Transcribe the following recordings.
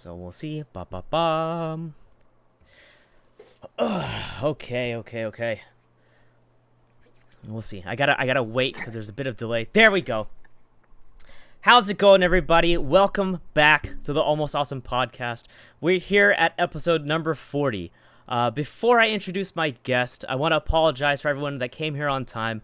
So we'll see. Ba ba bum. Okay. We'll see. I gotta wait because there's a bit of delay. There we go. How's it going, everybody? Welcome back to the Almost Awesome podcast. We're here at episode number 40. Before I introduce my guest, I want to apologize for everyone that came here on time.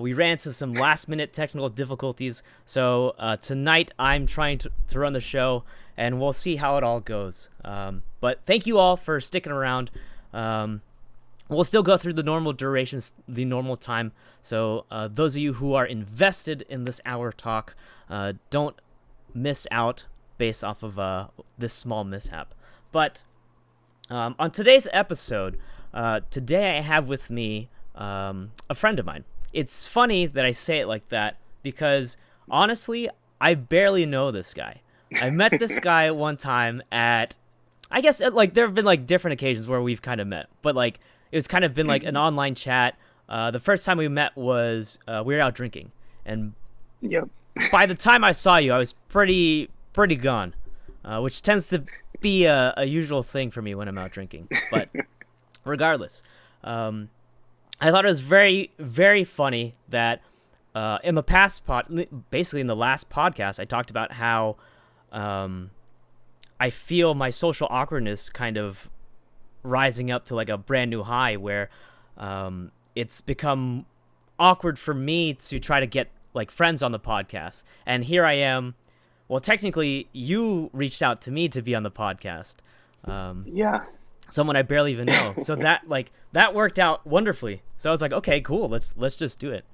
We ran into some last-minute technical difficulties, so tonight I'm trying to run the show, and we'll see how it all goes. But thank you all for sticking around. We'll still go through the normal durations, the normal time. So those of you who are invested in this hour talk, don't miss out based off of this small mishap. But on today's episode, today I have with me a friend of mine. It's funny that I say it like that because honestly, I barely know this guy. I met this guy one time at, I guess like there have been like different occasions where we've kind of met, but like it's kind of been like an online chat. The first time we met was we were out drinking, and Yep. by the time I saw you, I was pretty gone, which tends to be a usual thing for me when I'm out drinking. But regardless, I thought it was very, very funny that in the past basically in the last podcast, I talked about how I feel my social awkwardness kind of rising up to like a brand new high where it's become awkward for me to try to get like friends on the podcast. And here I am. Well, technically, you reached out to me to be on the podcast. Yeah. Someone I barely even know. So that worked out wonderfully. So I was like, okay, cool. Let's just do it.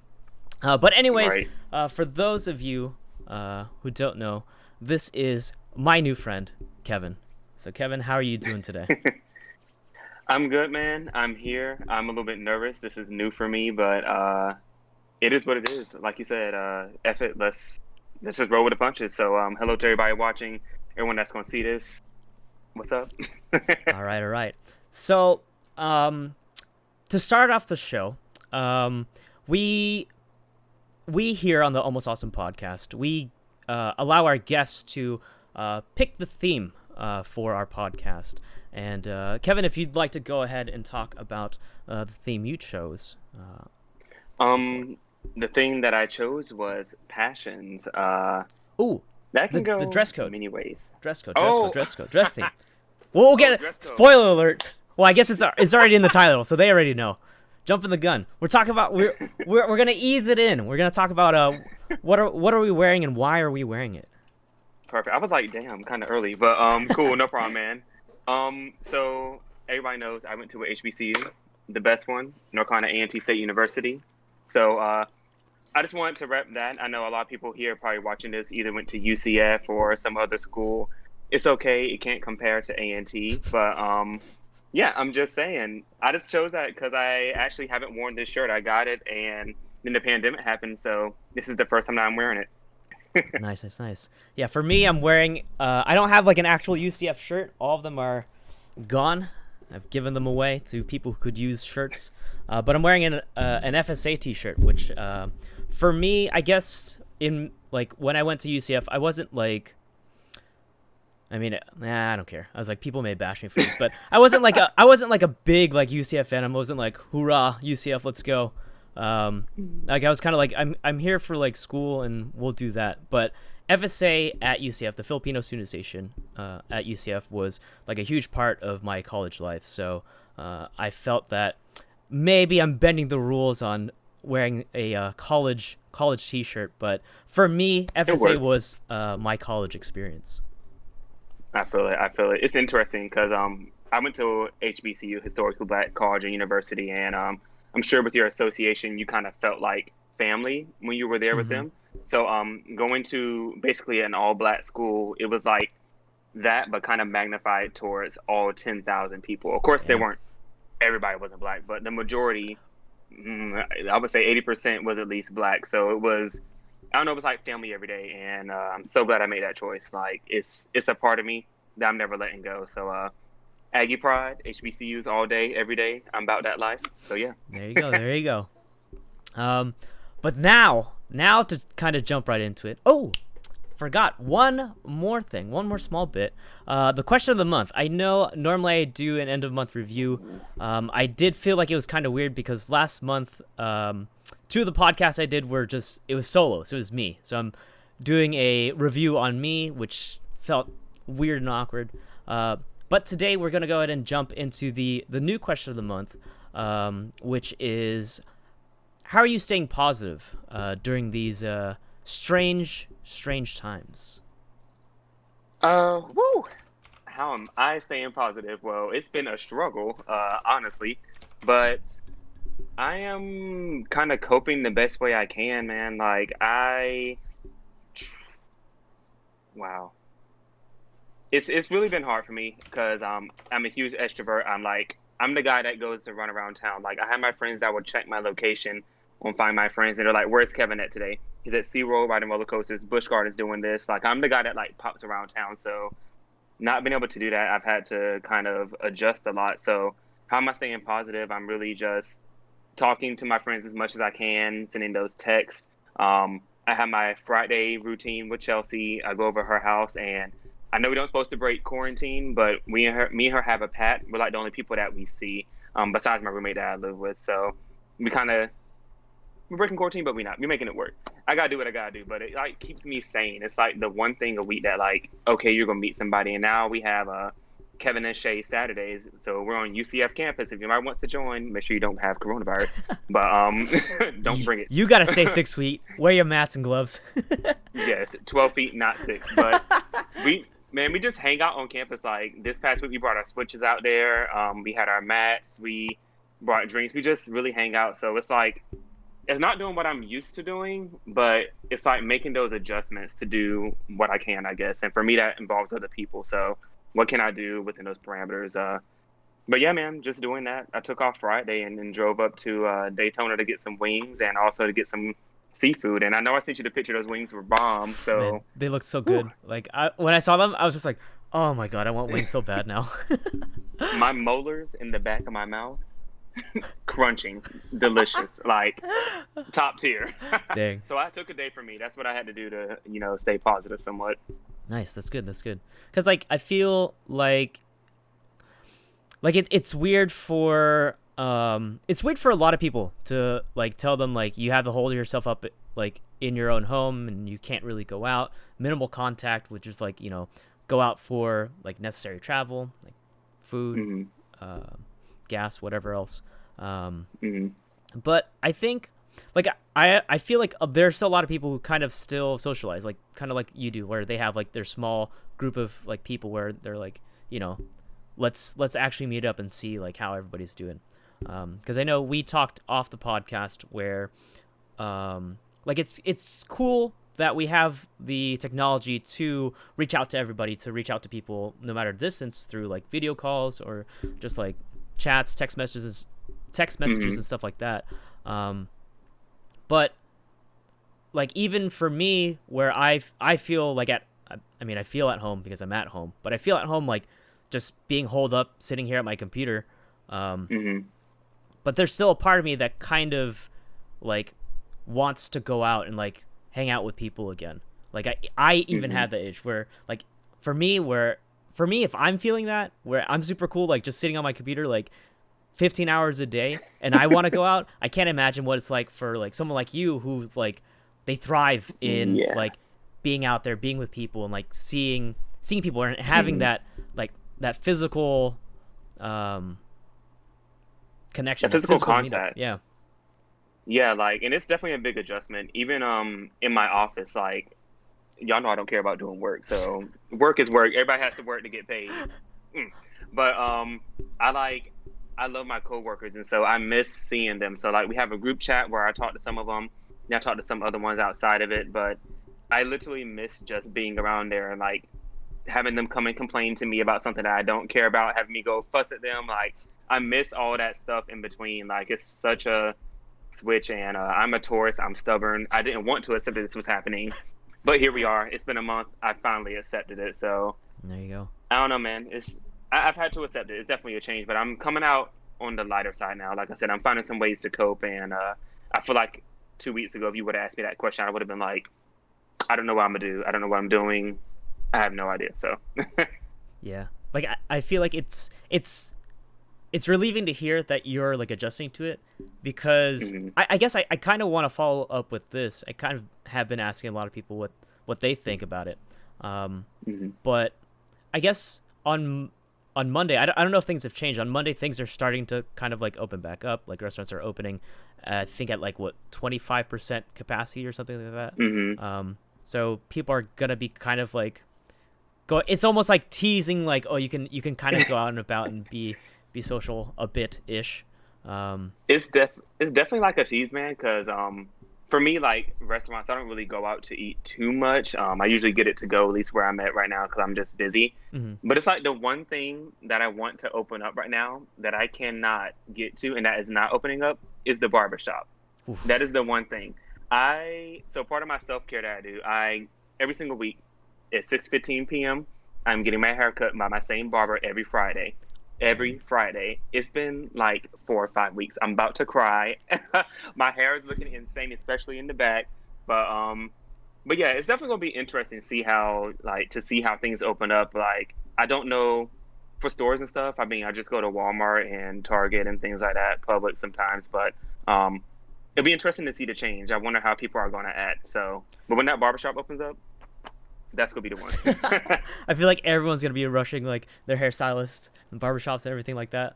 But anyways, Right. for those of you who don't know, this is my new friend, Kevin. So Kevin, how are you doing today? I'm good, man. I'm here. I'm a little bit nervous. This is new for me, but it is what it is. Like you said, F it. Let's just roll with the punches. So, hello to everybody watching, everyone that's gonna see this. What's up? All right. So, to start off the show, we here on the Almost Awesome podcast, we allow our guests to pick the theme for our podcast. And Kevin, if you'd like to go ahead and talk about the theme you chose. The thing that I chose was passions. Ooh, That can go the dress code. many ways. Dress theme. We'll get it. Dress code. Spoiler alert. Well, I guess it's already in the title, so they already know. Jumping the gun. We're talking about we're gonna ease it in. We're gonna talk about what are we wearing and why are we wearing it? Perfect. I was like, damn, kind of early, but cool, no problem, man. So everybody knows I went to a HBCU, the best one, North Carolina A&T State University. So I just wanted to rep that. I know a lot of people here probably watching this either went to UCF or some other school. It's okay. It can't compare to A&T, but yeah, I'm just saying. I just chose that because I actually haven't worn this shirt. I got it, and then the pandemic happened, so this is the first time that I'm wearing it. Nice. Yeah, for me, I'm wearing. I don't have like an actual UCF shirt. All of them are gone. I've given them away to people who could use shirts. But I'm wearing an FSA T-shirt, which for me, I guess in like when I went to UCF, I wasn't like. I mean, I don't care. I was like, people may bash me for this, but I wasn't like a big like UCF fan. I wasn't like, hoorah, UCF, let's go. Like I was kind of like, I'm here for like school and we'll do that. But FSA at UCF, the Filipino Student Station at UCF, was like a huge part of my college life. So I felt that maybe I'm bending the rules on wearing a college T-shirt, but for me, FSA was my college experience. I feel it. It's interesting because I went to HBCU, Historically Black College and University, and I'm sure with your association, you kind of felt like family when you were there with them. So going to basically an all-black school, it was like that, but kind of magnified towards all 10,000 people. Of course, everybody wasn't black, but the majority, I would say 80% was at least black. So it was, I don't know, it was like family every day, and I'm so glad I made that choice. Like it's a part of me that I'm never letting go. So Aggie pride, HBCUs all day, every day. I'm about that life. So yeah. There you go. But now to kind of jump right into it. Oh, forgot one more thing, one more small bit. The question of the month. I know normally I do an end of month review. I did feel like it was kind of weird because last month, two of the podcasts I did were it was solo, so it was me. So I'm doing a review on me, which felt weird and awkward. But today we're going to go ahead and jump into the new question of the month, which is, how are you staying positive during these strange times? Woo! How am I staying positive? Well, it's been a struggle, honestly, but I am kind of coping the best way I can, man. Wow. It's really been hard for me because I'm a huge extrovert. I'm the guy that goes to run around town. Like I have my friends that will check my location and find my friends, and they're like, "Where's Kevin at today? He's at SeaWorld riding roller coasters. Busch Gardens doing this." Like I'm the guy that like pops around town. So not being able to do that, I've had to kind of adjust a lot. So how am I staying positive? I'm really just talking to my friends as much as I can, sending those texts. I have my Friday routine with Chelsea. I go over her house, and I know we don't supposed to break quarantine, but me and her have a pact. We're like the only people that we see, besides my roommate that I live with. So we're breaking quarantine, but we're making it work. I gotta do what I gotta do, but it like keeps me sane. It's like the one thing a week that like, okay, you're gonna meet somebody, and now we have Kevin and Shay Saturdays, so we're on UCF campus. If anybody wants to join, make sure you don't have coronavirus, but don't bring it. You gotta stay 6 feet. Wear your mask and gloves. Yes, 12 feet, not 6. But we just hang out on campus. Like this past week, we brought our switches out there. We had our mats. We brought drinks. We just really hang out. So it's like, it's not doing what I'm used to doing, but it's like making those adjustments to do what I can, I guess. And for me, that involves other people. So what can I do within those parameters? But yeah, man, just doing that. I took off Friday and then drove up to Daytona to get some wings and also to get some seafood. And I know I sent you the picture. Those wings were bomb. So Man, they look so good. Like when I saw them, I was just like, oh my god, I want wings so bad now. My molars in the back of my mouth, crunching, delicious, like top tier. Dang. So I took a day for me. That's what I had to do to, stay positive somewhat. Nice. That's good. Because like I feel like it's weird for a lot of people to like tell them like you have to hold yourself up like in your own home and you can't really go out, minimal contact, which is like go out for like necessary travel, like food, gas, whatever else. But I think like I feel like there's still a lot of people who kind of still socialize, like kind of like you do, where they have like their small group of like people where they're like let's actually meet up and see like how everybody's doing. Because I know we talked off the podcast where like it's cool that we have the technology to reach out to everybody, to reach out to people no matter distance through like video calls or just like chats, text messages and stuff like that. But like even for me, where I feel like I feel at home because I'm at home, but I feel at home like just being holed up, sitting here at my computer. But there's still a part of me that kind of like wants to go out and like hang out with people again. Like I even had the itch where like for me, if I'm feeling that, where I'm super cool, like just sitting on my computer, like 15 hours a day and I want to go out, I can't imagine what it's like for like someone like you who like they thrive in like being out there, being with people and like seeing people and having that like that physical connection, physical contact. Yeah, like, and it's definitely a big adjustment. Even in my office, like, y'all know I don't care about doing work, so work is work. Everybody has to work to get paid. But I love my coworkers, and so I miss seeing them. So like we have a group chat where I talk to some of them, and I talk to some other ones outside of it. But I literally miss just being around there and like having them come and complain to me about something that I don't care about, having me go fuss at them. Like I miss all that stuff in between. Like it's such a switch, and I'm a Taurus. I'm stubborn. I didn't want to accept that this was happening, but here we are. It's been a month. I finally accepted it. So there you go. I don't know, man. I've had to accept it. It's definitely a change, but I'm coming out on the lighter side now. Like I said, I'm finding some ways to cope, and I feel like 2 weeks ago, if you would have asked me that question, I would have been like, I don't know what I'm gonna do. I don't know what I'm doing. I have no idea. So Yeah. Like I feel like it's relieving to hear that you're like adjusting to it because hmm I guess I kind of want to follow up with this. I kind of have been asking a lot of people what they think about it. Um, hmm but I guess on Monday, I don't know if things have changed. On Monday, things are starting to kind of like open back up. Like restaurants are opening, I think at like what 25% capacity or something like hmm that. So people are gonna be kind of like go. It's almost like teasing, like, oh, you can kind of go out and about and be social a bit ish. Um, it's definitely like a tease, man. Because for me, like restaurants, I don't really go out to eat too much. I usually get it to go, at least where I'm at right now, because I'm just busy. mhm. But it's like the one thing that I want to open up right now that I cannot get to, and that is not opening up, is the barbershop. Oof. That is the one thing. So part of my self care that I do, I every single week at 6:15 p.m. I'm getting my hair cut by my same barber every Friday. Dang. Every Friday. It's been like 4 or 5 weeks. I'm about to cry. My hair is looking insane, especially in the back. But yeah, it's definitely gonna be interesting to see how things open up. Like I don't know for stores and stuff. I mean, I just go to Walmart and Target and things like that, Publix sometimes. But um, it'll be interesting to see the change. I wonder how people are gonna act. So, but when that barbershop opens up, that's gonna be the one. I feel like everyone's gonna be rushing like their hairstylists and barbershops and everything like that.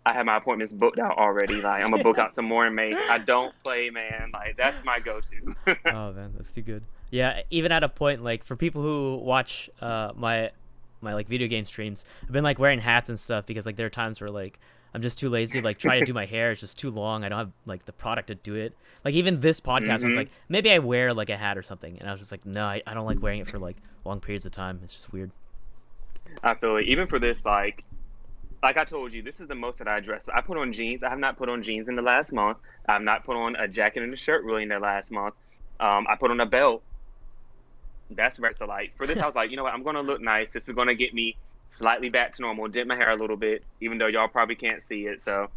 I have my appointments booked out already. Like I'm gonna book out some more in May. I don't play, man. Like that's my go-to. Oh man, that's too good. Yeah, even at a point like for people who watch my like video game streams, I've been like wearing hats and stuff because like there are times where like I'm just too lazy to like try to do my hair. It's just too long. I don't have like the product to do it. Like even this podcast, I was hmm like maybe I wear like a hat or something, and I was just like no, I don't like wearing it for like long periods of time. It's just weird. I feel it. Even for this, like I told you, this is the most that I dress. I put on jeans. I have not put on jeans in the last month. I have not put on a jacket and a shirt really in the last month. I put on a belt. That's right. So like for this, I was like, you know what? I'm gonna look nice. This is gonna get me slightly back to normal. Did my hair a little bit, even though y'all probably can't see it. So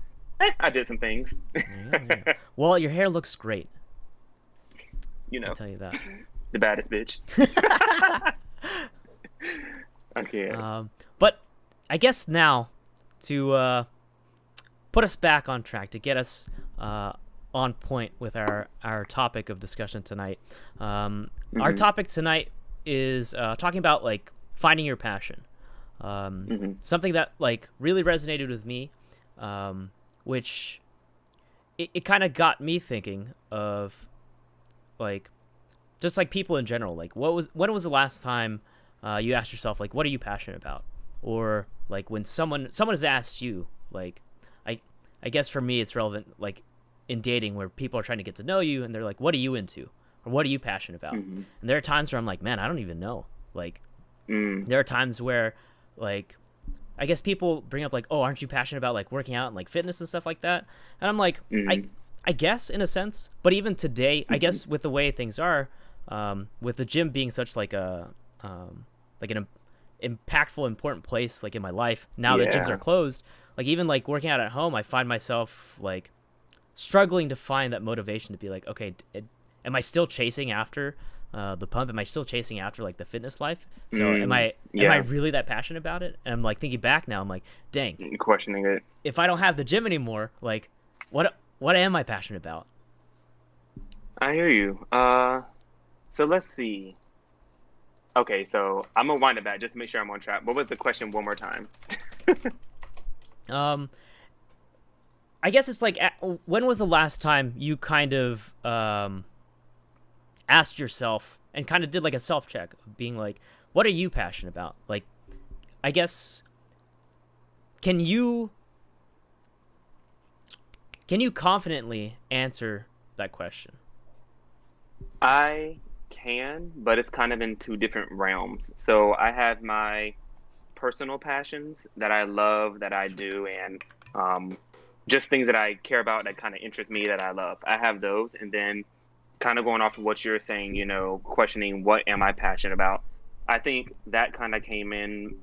I did some things. Yeah, yeah. Well, your hair looks great. You I'll know, tell you that. the baddest bitch. Okay. But I guess now to put us back on track to get us on point with our topic of discussion tonight. Our hmm topic tonight is talking about like finding your passion. hmm Something that like really resonated with me, which it kind of got me thinking of like just like people in general. Like when was the last time you asked yourself like what are you passionate about, or like when someone has asked you like I I guess for me it's relevant like in dating where people are trying to get to know you and they're like what are you into or what are you passionate about, hmm and there are times where I'm like man I don't even know. Like mm there are times where like I guess people bring up like oh aren't you passionate about like working out and like fitness and stuff like that, and I'm like hmm I guess in a sense, but even today I hmm guess with the way things are, with the gym being such like an impactful important place like in my life now that gyms are Yeah. closed, like even like working out at home I find myself like struggling to find that motivation to be like okay am I still chasing after the pump, am I still chasing after like the fitness life, so am I Yeah. really that passionate about it, and I'm like thinking back now I'm like dang, Questioning it. if I don't have the gym anymore like what am I passionate about? I hear you. So let's see. Okay, so I'm gonna wind it back just to make sure I'm on track. What was the question one more time? um I guess it's like when was the last time you kind of asked yourself and kind of did like a self check of being like what are you passionate about, like I guess can you confidently answer that question? I can, but it's kind of in two different realms. So I have my personal passions that I love, that I do, and um, just things that I care about that kind of interest me that I love. I have those, and then kind of going off of what you're saying, questioning what am I passionate about. I think that kind of came in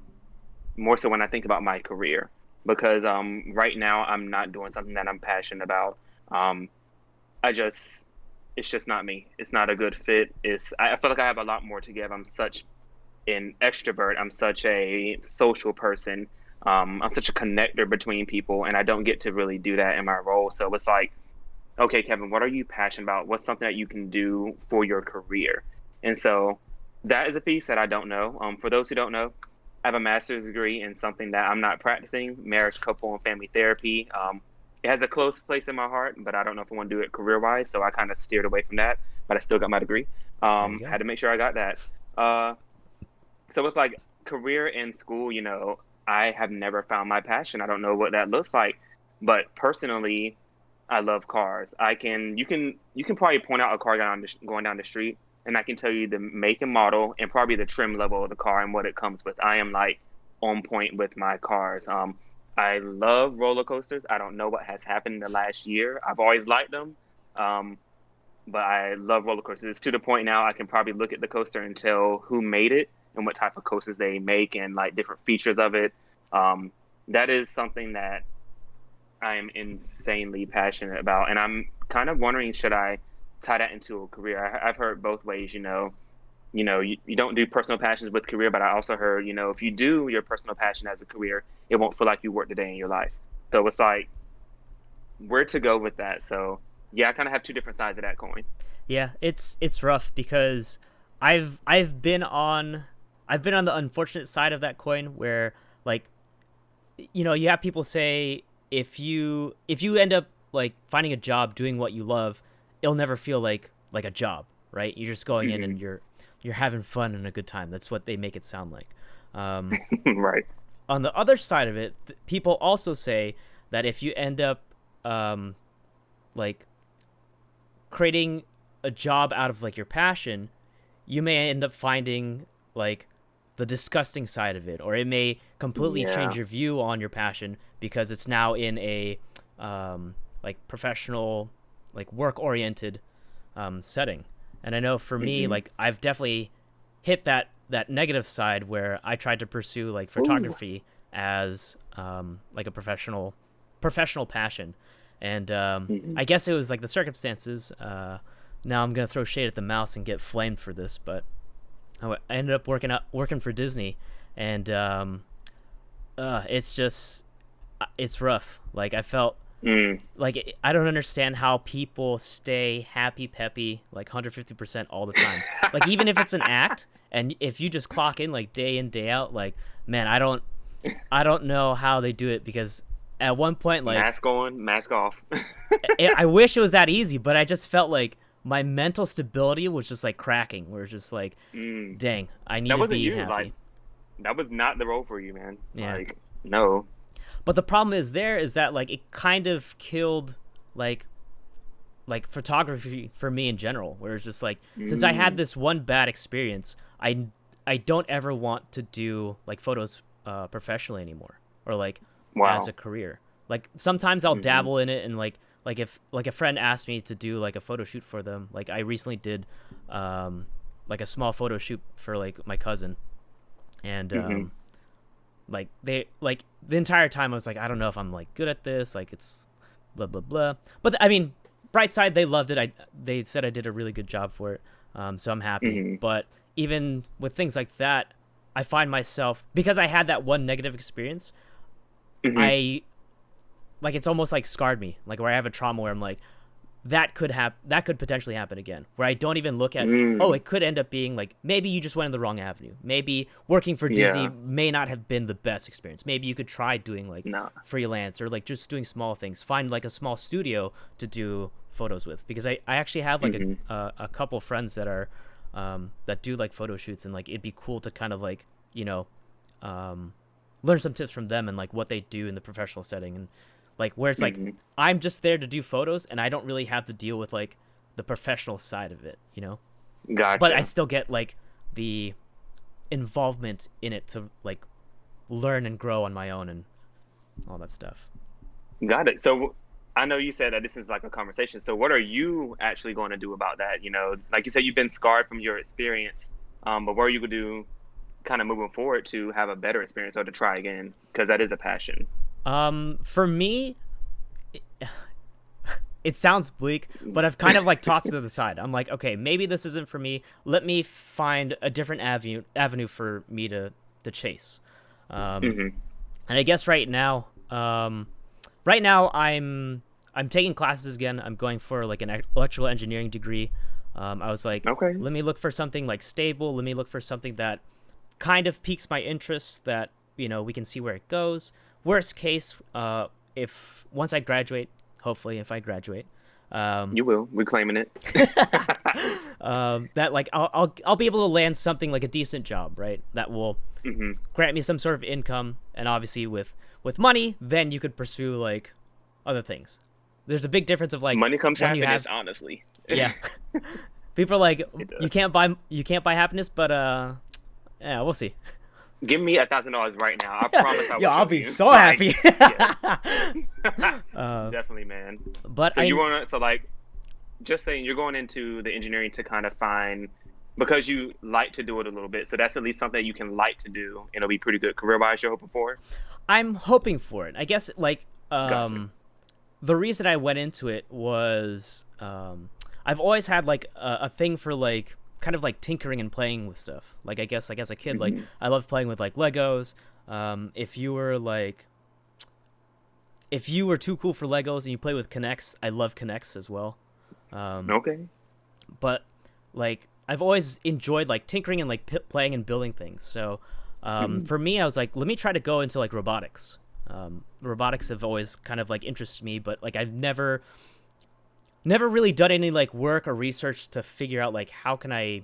more so when I think about my career because right now I'm not doing something that I'm passionate about. Um, I just it's just not me. It's not a good fit. I feel like I have a lot more to give. I'm such an extrovert. I'm such a social person. I'm such a connector between people, and I don't get to really do that in my role. So it's like, okay, Kevin, what are you passionate about? What's something that you can do for your career? And so that is a piece that I don't know. For those who don't know, I have a master's degree in something that I'm not practicing, marriage, couple, and family therapy. It has a close place in my heart, but I don't know if I want to do it career wise. So I kind of steered away from that, but I still got my degree. There you go. Had to make sure I got that. Uh, so it's like career in school, I have never found my passion. I don't know what that looks like, but personally, I love cars. You can probably point out a car going down the street, and I can tell you the make and model and probably the trim level of the car and what it comes with. I am like on point with my cars. I love roller coasters. I don't know what has happened in the last year. I've always liked them. Um, but I love roller coasters. It's to the point now I can probably look at the coaster and tell who made it and what type of coasters they make and like different features of it. Um, that is something that I am insanely passionate about, and I'm kind of wondering, should I tie that into a career? I've heard both ways. You don't do personal passions with career, but I also heard, if you do your personal passion as a career, it won't feel like you worked a day in your life. So it's like where to go with that. So yeah, I kind of have two different sides of that coin. Yeah, it's rough because I've been on the unfortunate side of that coin where like you have people say if you end up like finding a job doing what you love, it'll never feel like a job, right? You're just going in Hmm. and you're having fun and a good time. That's what they make it sound like. Um, Right. on the other side of it, people also say that if you end up um, like creating a job out of like your passion, you may end up finding like the disgusting side of it, or it may completely change Yeah. your view on your passion because it's now in a like professional, like work oriented setting. And I know for me, Hmm. like I've definitely hit that negative side where I tried to pursue like Ooh. photography as like a professional passion, and Hmm. I guess it was like the circumstances. Now I'm gonna throw shade at the mouse and get flamed for this, but I ended up working for Disney, and it's just it's rough. Like I felt Mm. like I don't understand how people stay happy peppy like 150% all the time. Like even if it's an act and if you just clock in day out, like man, I don't know how they do it because at one point like Mask on, mask off. I wish it was that easy, but I just felt like my mental stability was just like cracking. Where it's just like, Mm. dang, I need That to wasn't be you. Like happy. that was not the role for you, man. Yeah. Like no. But the problem is that like it kind of killed like photography for me in general, where it's just like since I had Mm. this one bad experience, I don't ever want to do like photos professionally anymore or like as Wow. a career. Like sometimes I'll Hmm. dabble in it and like if like a friend asked me to do like a photo shoot for them, like I recently did um like a small photo shoot for like my cousin, and Hmm. like they like the entire time I was like I don't know if I'm like good at this, like it's blah blah blah. But I mean, bright side, they loved it. They said I did a really good job for it, so I'm happy. Hmm. But even with things like that, I find myself because I had that one negative experience. Hmm. I like it's almost like scarred me, like where I have a trauma where I'm like that could potentially happen again, where I don't even look at, oh, Mm. it could end up being like maybe you just went in the wrong avenue, maybe working for Disney Yeah. may not have been the best experience, maybe you could try doing like No. freelance or like just doing small things, find like a small studio to do photos with, because I actually have like Hmm. a couple friends that are that do like photo shoots, and like it'd be cool to kind of like um learn some tips from them and like what they do in the professional setting, and like where it's like Hmm. I'm just there to do photos and I don't really have to deal with like the professional side of it. But I Gotcha. still get like the involvement in it to like learn and grow on my own and all that stuff. Got it. So I know you said that this is like a conversation. So what are you actually going to do about that? Like you said, you've been scarred from your experience. But what are you going to do kind of moving forward to have a better experience or to try again? Because that is a passion. For me, it sounds bleak, but I've kind of like tossed it to the side. I'm like, okay, maybe this isn't for me. Let me find a different avenue for me to chase. Hmm. And I guess right now I'm taking classes again. I'm going for like an electrical engineering degree. I was like, Okay. let me look for something like stable. Let me look for something that kind of piques my interest. That we can see where it goes. Worst case, if once I graduate, hopefully if I graduate, um, You will. We're claiming it. that like I'll be able to land something like a decent job, right? That will Hmm. grant me some sort of income, and obviously with money, then you could pursue like other things. There's a big difference of like Money comes when you happiness, have honestly. yeah. People are like It you does. can't buy happiness, but yeah, we'll see. Give me $1,000 right now. I promise I Yo, will I'll show be you. so Like, happy. yes. uh, Definitely, man. but So you want to, so like, just saying you're going into the engineering to kind of find, because you like to do it a little bit. So that's at least something you can like to do, and it'll be pretty good career-wise. You're hoping for. I'm hoping for it. I guess like Gotcha. the reason I went into it was I've always had like a thing for like kind of like tinkering and playing with stuff. Like I guess like as a kid, like Hmm. I loved playing with like Legos. If you were like if you were too cool for Legos and you play with Connects, I love Connects as well. Um, Okay. but like I've always enjoyed like tinkering and like playing and building things. So Hmm. for me, I was like, let me try to go into like robotics. Robotics have always kind of like interested me, but like I've never really done any like work or research to figure out like how can I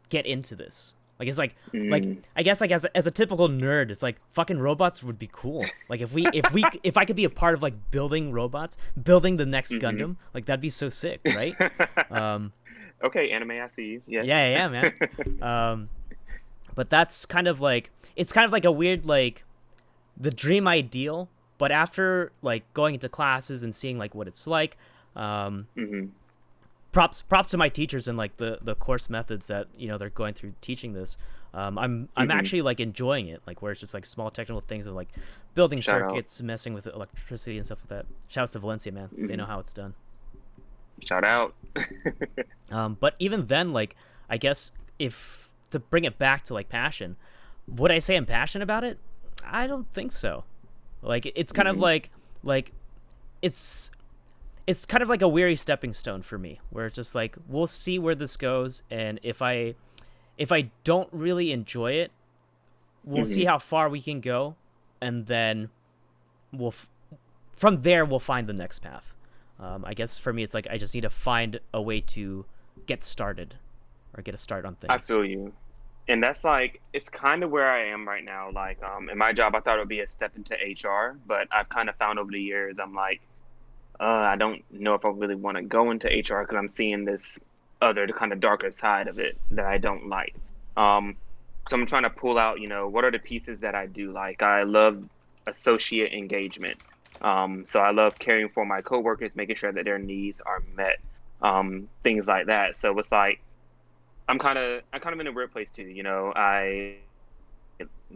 get into this. Like it's like Mm. I guess like as a typical nerd, it's like fucking robots would be cool. Like if I could be a part of like building robots, building the next Hmm. Gundam, like that'd be so sick, right? Um, Okay, anime. I see you. Yes. yeah, yeah, yeah, man. Um, but that's kind of like it's kind of like a weird like the dream ideal. But after like going into classes and seeing like what it's like, um, Hmm. props to my teachers and like the course methods that they're going through teaching this. I'm Hmm. actually like enjoying it, like where it's just like small technical things of like building Shout out. circuits, messing with electricity and stuff like that. Shouts to Valencia, man. They Hmm. know how it's done. Shout out. But even then, like I guess if to bring it back to like passion, would I say I'm passionate about it? I don't think so. Like it's kind of Hmm. like it's kind of like a weary stepping stone for me, where it's just like we'll see where this goes, and if I don't really enjoy it, we'll see Hmm. how far we can go, and then we'll from there we'll find the next path. I guess for me, it's like I just need to find a way to get started or get a start on I things. feel you. And that's like it's kind of where I am right now. Like, in my job, I thought it would be a step into HR, but I've kind of found over the years, I'm like, I don't know if I really want to go into HR because I'm seeing this other kind of darker side of it that I don't like. Um, so I'm trying to pull out, what are the pieces that I do like? I love associate engagement. So I love caring for my coworkers, making sure that their needs are met, things like that. So it's like I'm kind of in a weird place too. I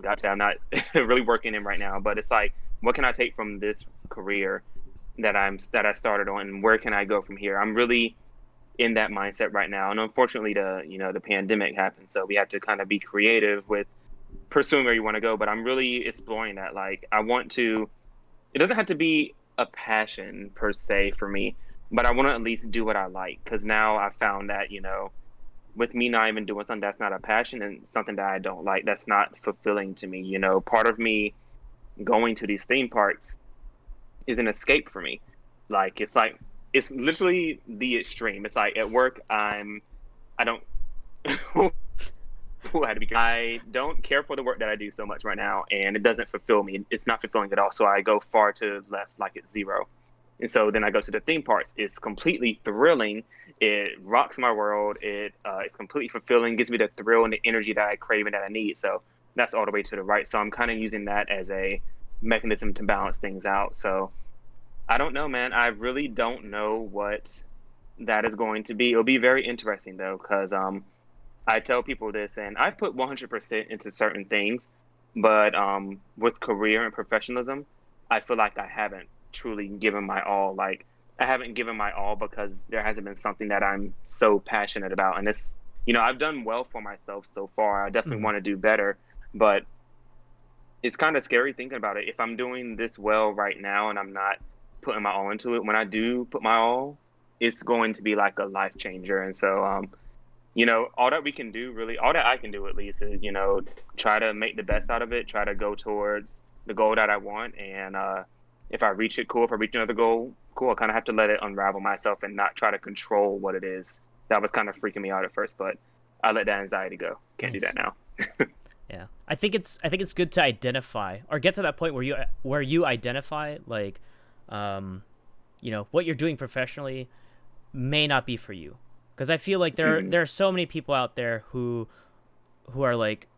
got to I'm not really working in right now, but it's like, what can I take from this career that I started on, and where can I go from here? I'm really in that mindset right now, and unfortunately, the pandemic happened, so we have to kind of be creative with pursuing where you want to go. But I'm really exploring that. Like, I want to. It doesn't have to be a passion per se for me, but I want to at least do what I like, because now I found that with me not even doing something that's not a passion and something that I don't like, that's not fulfilling to me. Part of me going to these theme parks is an escape for me. Like it's literally the extreme. It's like at work I don't I don't care for the work that I do so much right now, and it doesn't fulfill me. It's not fulfilling at all. So I go far to the left, like it's zero. And so then I go to the theme parks. It's completely thrilling. It rocks my world. It's completely fulfilling. Gives me the thrill and the energy that I crave and that I need. So that's all the way to the right. So I'm kind of using that as a mechanism to balance things out. So I don't know, man. I really don't know what that is going to be. It'll be very interesting though, because I tell people this, and I've put 100% into certain things, but with career and professionalism, I feel like I haven't truly given my all. Like, I haven't given my all because there hasn't been something that I'm so passionate about. And it's, I've done well for myself so far. I definitely Mhm. want to do better, but it's kind of scary thinking about it. If I'm doing this well right now and I'm not putting my all into it, when I do put my all, it's going to be like a life changer. And so, all that we can do, really, all that I can do at least is, try to make the best out of it, try to go towards the goal that I want. And if I reach it, cool. If I reach another goal, cool. I kind of have to let it unravel myself and not try to control what it is. That was kind of freaking me out at first, but I let that anxiety go. Can't do Nice. that now. Yeah, I think it's good to identify or get to that point where you identify like, um, what you're doing professionally may not be for you, because I feel like Hmm. there are so many people out there who are like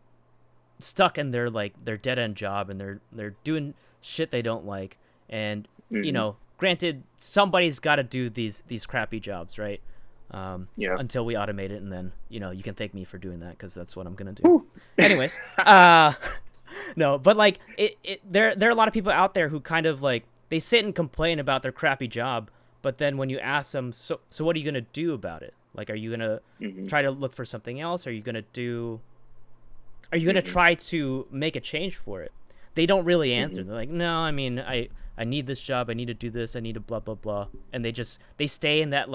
stuck in their dead end job, and they're doing shit they don't like, and Hmm. granted, somebody's got to do these crappy jobs, right? Yeah. Until we automate it, and then you can thank me for doing that, because that's what I'm gonna do. Whew. Anyways, no, but like there are a lot of people out there who kind of like they sit and complain about their crappy job, but then when you ask them, so what are you gonna do about it? Like, are you gonna Hmm. try to look for something else? Are you gonna Hmm. try to make a change for it? They don't really answer. Hmm. They're like, no, I mean, I need this job. I need to do this. I need to blah blah blah, and they stay in that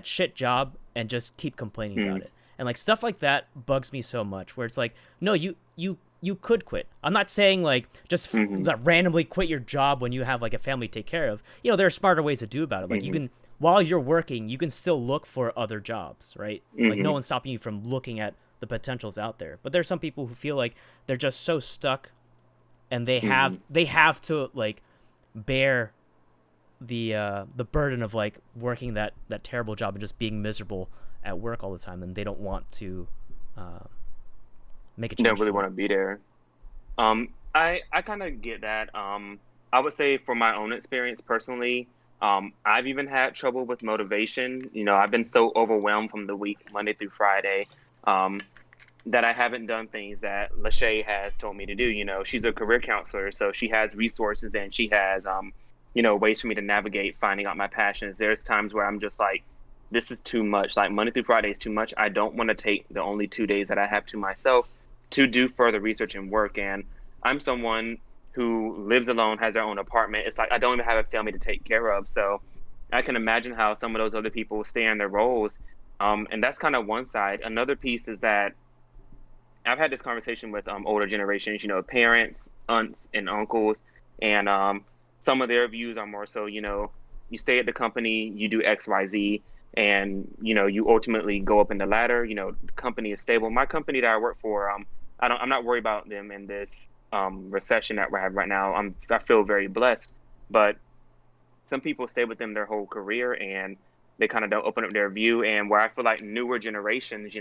shit job and just keep complaining about Hmm. it. And like stuff like that bugs me so much. Where it's like, no, you could quit. I'm not saying like just Hmm. randomly quit your job when you have like a family to take care of. There are smarter ways to do about it. Like you Hmm. can while you're working, you can still look for other jobs, right? Like no Hmm. one's stopping you from looking at the potentials out there. But there's some people who feel like they're just so stuck, and Hmm. they have to like bear the burden of like working that terrible job and just being miserable at work all the time, and they don't want to uh, make a Don't change really for want it. to be there. I kind of get that. I would say from my own experience personally, I've even had trouble with motivation. I've been so overwhelmed from the week, Monday through Friday, um, that I haven't done things that Lachey has told me to do. She's a career counselor, so she has resources and she has, ways for me to navigate finding out my passions. There's times where I'm just like, this is too much. Like Monday through Friday is too much. I don't want to take the only 2 days that I have to myself to do further research and work. And I'm someone who lives alone, has their own apartment. It's like I don't even have a family to take care of. So I can imagine how some of those other people stay in their roles. And that's kind of one side. Another piece is that I've had this conversation with older generations, parents, aunts, and uncles, and some of their views are more so, you stay at the company, you do X, Y, Z, and you ultimately go up in the ladder. The company is stable. My company that I work for, I'm not worried about them in this recession that we have right now. I feel very blessed, but some people stay with them their whole career and they kind of don't open up their view. And where I feel like newer generations,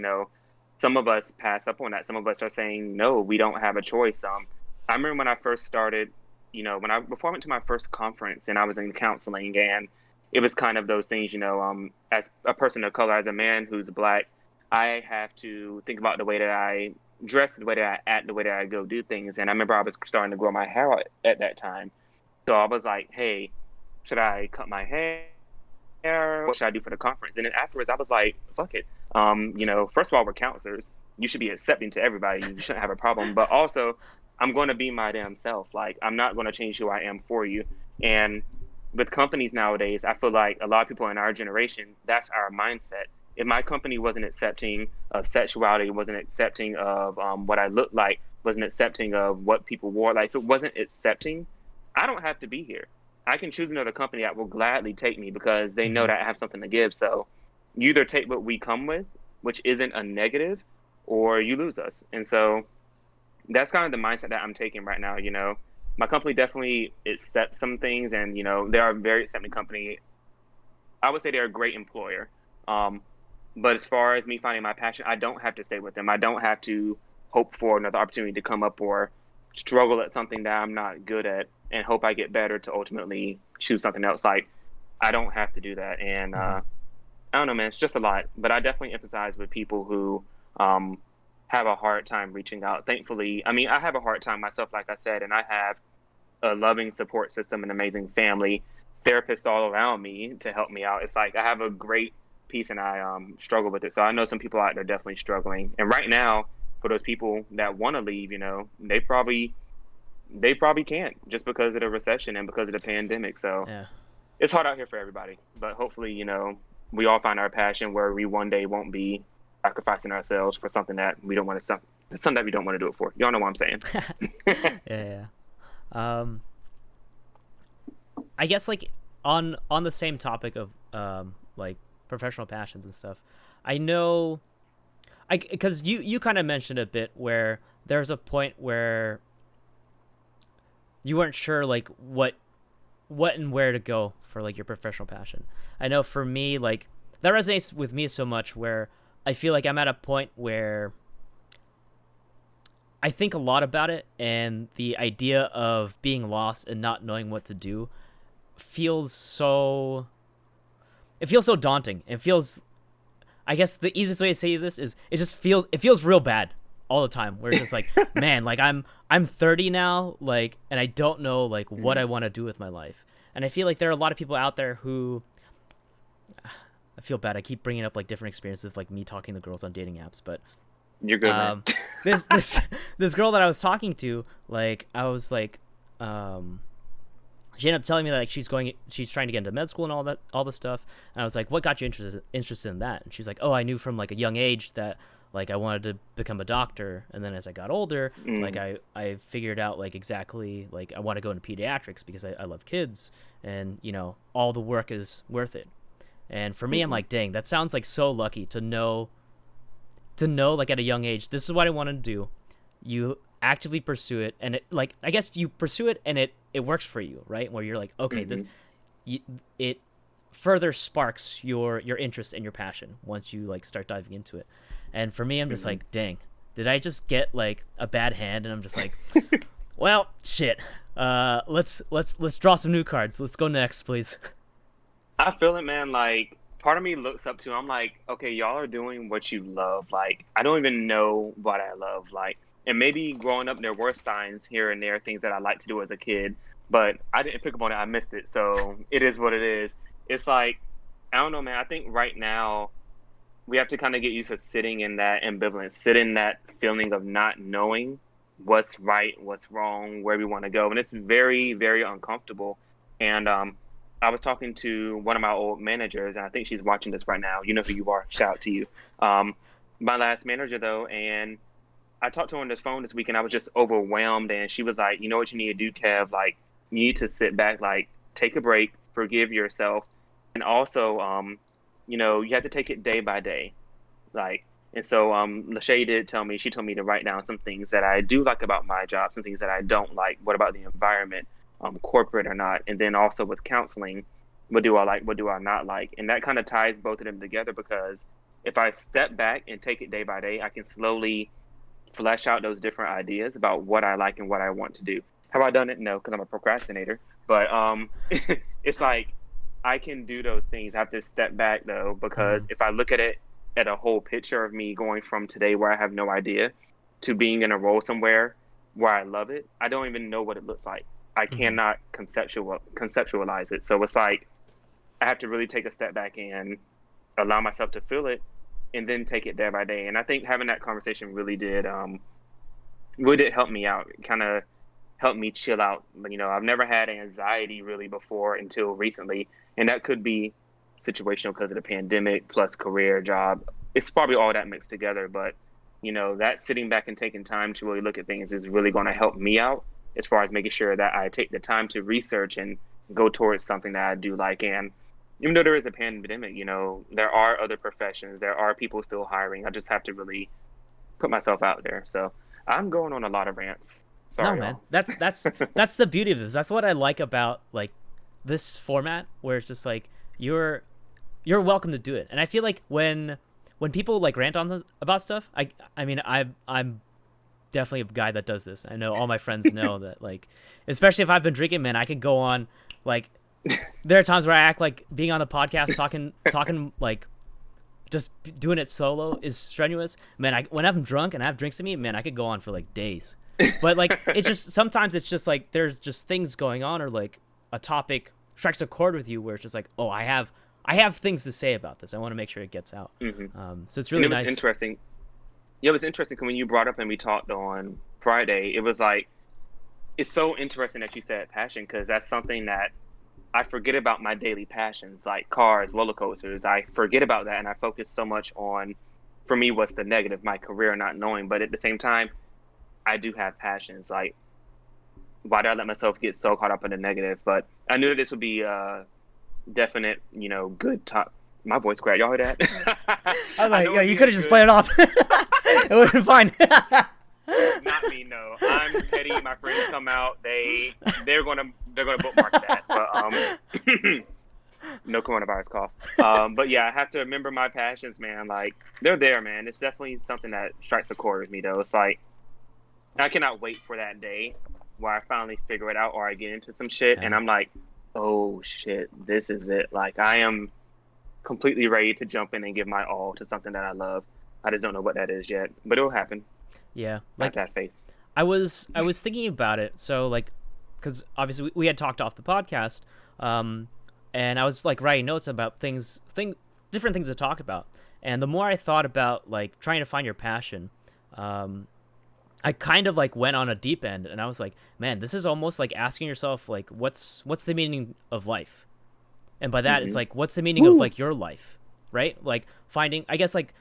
some of us pass up on that. Some of us are saying, no, we don't have a choice. I remember when I first started, before I went to my first conference and I was in counseling, and it was kind of those things, as a person of color, as a man who's black, I have to think about the way that I dress, the way that I act, the way that I go do things. And I remember I was starting to grow my hair out at that time. So I was like, hey, should I cut my hair? What should I do for the conference? And then afterwards, I was like, fuck it. First of all, we're counselors. You should be accepting to everybody. You shouldn't have a problem. But also, I'm going to be my damn self. Like, I'm not going to change who I am for you. And with companies nowadays, I feel like a lot of people in our generation, that's our mindset. If my company wasn't accepting of sexuality, wasn't accepting of what I look like, wasn't accepting of what people wore, like if it wasn't accepting, I don't have to be here. I can choose another company that will gladly take me because they know Mm-hmm. that I have something to give. So you either take what we come with, which isn't a negative, or you lose us. And so that's kind of the mindset that I'm taking right now. My company definitely accepts some things, and they are a very accepting company. I would say they're a great employer. Um, but as far as me finding my passion, I don't have to stay with them. I don't have to hope for another opportunity to come up or struggle at something that I'm not good at and hope I get better to ultimately choose something else. Like I don't have to do that. And Mm-hmm. I don't know, man, it's just a lot. But I definitely empathize with people who um, have a hard time reaching out. Thankfully, I mean, I have a hard time myself, like I said, and I have a loving support system, an amazing family. therapists all around me to help me out. It's like I have a great piece and I struggle with it. So I know some people out there definitely struggling. And right now, for those people that want to leave, they probably can't just because of the recession and because of the pandemic. So Yeah. it's hard out here for everybody. But hopefully, we all find our passion where we one day won't be sacrificing ourselves for something that we don't want to something that we don't want to do it for. Y'all know what I'm saying? Yeah. I guess like on the same topic of like professional passions and stuff. I know because you kind of mentioned a bit where there's a point where you weren't sure like what and where to go for like your professional passion. I know for me, like that resonates with me so much where I feel like I'm at a point where I think a lot about it, and the idea of being lost and not knowing what to do feels so daunting. It feels, I guess the easiest way to say this is it feels real bad all the time, where it's just like, man, like I'm 30 now, like, and I don't know like what I want to do with my life. And I feel like there are a lot of people out there who, I feel bad, I keep bringing up like different experiences, like me talking to girls on dating apps, but You're good, man. this girl that I was talking to, like I was like, she ended up telling me that like she's trying to get into med school and all this stuff, and I was like, what got you interested in that? And she's like, oh, I knew from like a young age that like I wanted to become a doctor, and then as I got older, like I figured out like exactly like I want to go into pediatrics because I love kids, and all the work is worth it. And for me, I'm like, dang, that sounds like so lucky to know like at a young age, this is what I want to do. You actively pursue it, and it, like, I guess you pursue it and it works for you, right? Where you're like, okay, it further sparks your interest and your passion once you like start diving into it. And for me, I'm just like, dang, did I just get like a bad hand? And I'm just like, well, shit. Let's draw some new cards. Let's go next, please. I feel it, man. Like, part of me looks up to, I'm like, okay, y'all are doing what you love. Like, I don't even know what I love. Like, and maybe growing up, there were signs here and there, things that I liked to do as a kid, but I didn't pick up on it. I missed it. So it is what it is. It's like, I don't know, man. I think right now we have to kind of get used to sitting in that ambivalence, sitting in that feeling of not knowing what's right, what's wrong, where we want to go. And it's very, very uncomfortable. And I was talking to one of my old managers, and I think she's watching this right now. You know who you are. Shout out to you. My last manager, though, and I talked to her on this phone this week, and I was just overwhelmed. And she was like, you know what you need to do, Kev? Like, you need to sit back, like, take a break, forgive yourself. And also, you have to take it day by day. Like, and so Lachey did tell me, she told me to write down some things that I do like about my job, some things that I don't like. What about the environment? Corporate or not, and then also with counseling, what do I like, what do I not like, and that kind of ties both of them together, because if I step back and take it day by day, I can slowly flesh out those different ideas about what I like and what I want to do. Have I done it? No, because I'm a procrastinator, but it's like I can do those things. I have to step back though, because if I look at it at a whole picture of me going from today where I have no idea to being in a role somewhere where I love it, I don't even know what it looks like. I cannot conceptualize it. So it's like I have to really take a step back and allow myself to feel it, and then take it day by day. And I think having that conversation really did help me out. Kind of helped me chill out. I've never had anxiety really before until recently, and that could be situational because of the pandemic plus career, job. It's probably all that mixed together. But that sitting back and taking time to really look at things is really going to help me out, as far as making sure that I take the time to research and go towards something that I do like. And even though there is a pandemic, there are other professions, there are people still hiring. I just have to really put myself out there. So I'm going on a lot of rants. Sorry, no, man. y'all. That's the beauty of this. That's what I like about like this format, where it's just like you're welcome to do it. And I feel like when people like rant on about stuff, I mean I'm definitely a guy that does this. I know all my friends know that, like, especially if I've been drinking, man, I can go on, like, there are times where I act like being on the podcast talking like just doing it solo is strenuous. Man, when I'm drunk and I have drinks in me, man, I could go on for like days. But like sometimes it's just like there's just things going on, or like a topic strikes a chord with you where it's just like, oh, I have things to say about this. I want to make sure it gets out. So it's really and it was nice. interesting. Yeah, it was interesting 'cause when you brought up and we talked on Friday. It was like, it's so interesting that you said passion, because that's something that I forget about my daily passions, like cars, roller coasters. I forget about that, and I focus so much on, for me, what's the negative, my career, not knowing. But at the same time, I do have passions. Like, why did I let myself get so caught up in the negative? But I knew that this would be a definite, good top. My voice cracked. Y'all heard that? I was like, yo, you could have just played it off. It would have been fine. Not me, no. I'm petty. My friends come out. They're gonna bookmark that. But no coronavirus cough. But yeah, I have to remember my passions, man. Like, they're there, man. It's definitely something that strikes a chord with me, though. It's like, I cannot wait for that day where I finally figure it out, or I get into some shit and I'm like, oh shit, this is it. Like, I am completely ready to jump in and give my all to something that I love. I just don't know what that is yet, but it'll happen. Yeah, like that faith. I was thinking about it. So like, because obviously we had talked off the podcast, and I was like writing notes about different things to talk about. And the more I thought about like trying to find your passion, I kind of like went on a deep end, and I was like, man, this is almost like asking yourself like, what's the meaning of life? And by that, it's like, what's the meaning of like your life, right? Like finding, I guess, like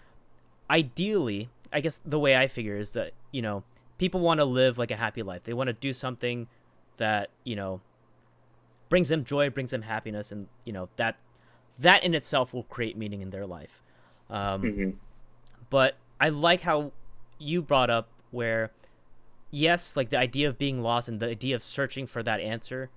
ideally, I guess the way I figure is that, people want to live like a happy life. They want to do something that, brings them joy, brings them happiness, and, that in itself will create meaning in their life. But I like how you brought up where, yes, like the idea of being lost and the idea of searching for that answer,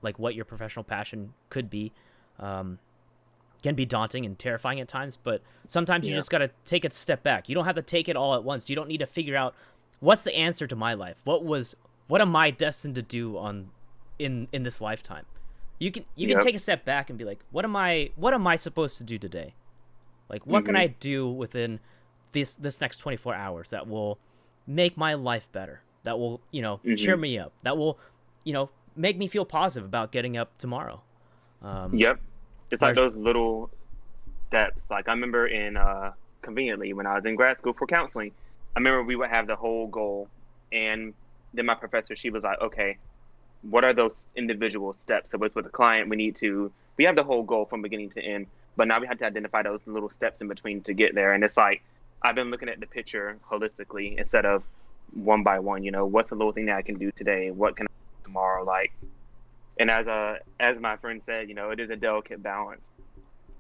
like what your professional passion could be, can be daunting and terrifying at times, but sometimes you just got to take a step back. You don't have to take it all at once. You don't need to figure out what's the answer to my life. What am I destined to do in this lifetime? You can take a step back and be like, what am I supposed to do today? Like, what can I do within this next 24 hours that will make my life better? That will, cheer me up. That will, make me feel positive about getting up tomorrow. Yep. It's like those little steps. Like, I remember conveniently, when I was in grad school for counseling, I remember we would have the whole goal, and then my professor, she was like, okay, what are those individual steps? So with the client, we have the whole goal from beginning to end, but now we have to identify those little steps in between to get there. And it's like, I've been looking at the picture holistically instead of one by one. What's the little thing that I can do today? What can I do tomorrow? Like, and as my friend said, it is a delicate balance.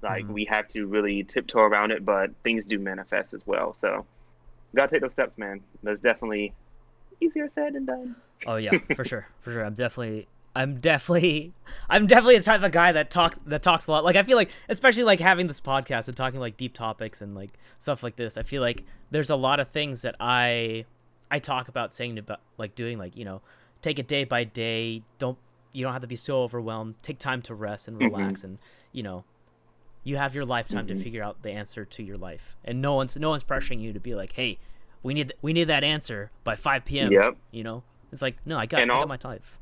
Like, we have to really tiptoe around it, but things do manifest as well. So, gotta take those steps, man. That's definitely easier said than done. Oh yeah, for sure. I'm definitely the type of guy that talks a lot. Like, I feel like, especially like having this podcast and talking like deep topics and like stuff like this, I feel like there's a lot of things that I talk about saying about like doing, like, take it day by day. You don't have to be so overwhelmed. Take time to rest and relax, and you have your lifetime to figure out the answer to your life, and no one's pressuring you to be like, hey, we need that answer by 5 p.m. Yep. It's like, no, I got my life.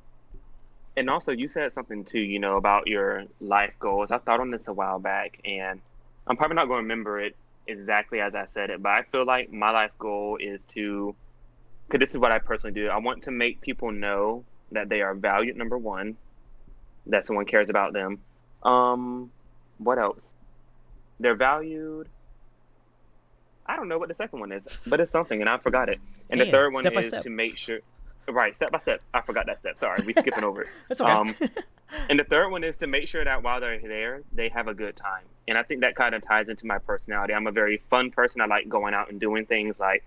And also, you said something too, about your life goals. I thought on this a while back, and I'm probably not going to remember it exactly as I said it, but I feel like my life goal is to, because this is what I personally do. I want to make people know that they are valued, number one, that someone cares about them. What else? They're valued. I don't know what the second one is, but it's something, and I forgot it. And the third one is to make sure. Right, step by step. I forgot that step. Sorry, we skipping over it. That's okay. And the third one is to make sure that while they're there, they have a good time. And I think that kind of ties into my personality. I'm a very fun person. I like going out and doing things. Like,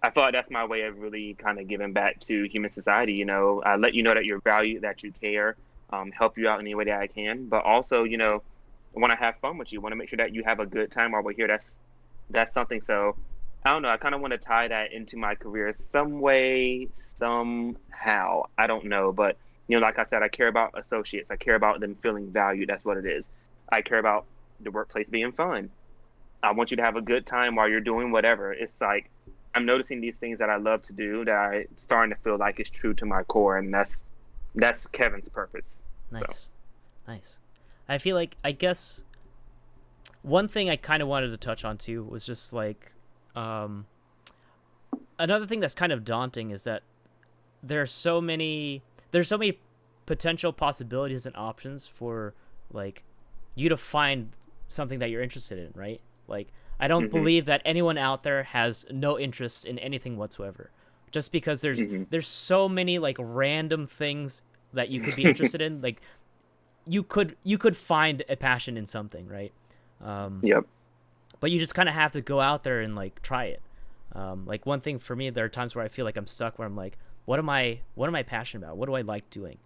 I feel like that's my way of really kind of giving back to human society. I let you know that you're valued, that you care, help you out in any way that I can. But also, I want to have fun with you. I want to make sure that you have a good time while we're here. That's something. So, I don't know. I kind of want to tie that into my career some way, somehow. I don't know. But, like I said, I care about associates. I care about them feeling valued. That's what it is. I care about the workplace being fun. I want you to have a good time while you're doing whatever. It's like, I'm noticing these things that I love to do that I'm starting to feel like it's true to my core. And that's Kevin's purpose. Nice. Nice. I feel like, I guess one thing I kind of wanted to touch on too was just like, um, another thing that's kind of daunting is that there are so many there's so many potential possibilities and options for like you to find something that you're interested in, right? Like I don't Mm-hmm. believe that anyone out there has no interest in anything whatsoever. Just because Mm-hmm. there's so many like random things that you could be interested in, like you could find a passion in something, right? Um, Yep. but you just kind of have to go out there and like try it. Like one thing for me, there are times where I feel like I'm stuck, where I'm like, what am I passionate about? What do I like doing?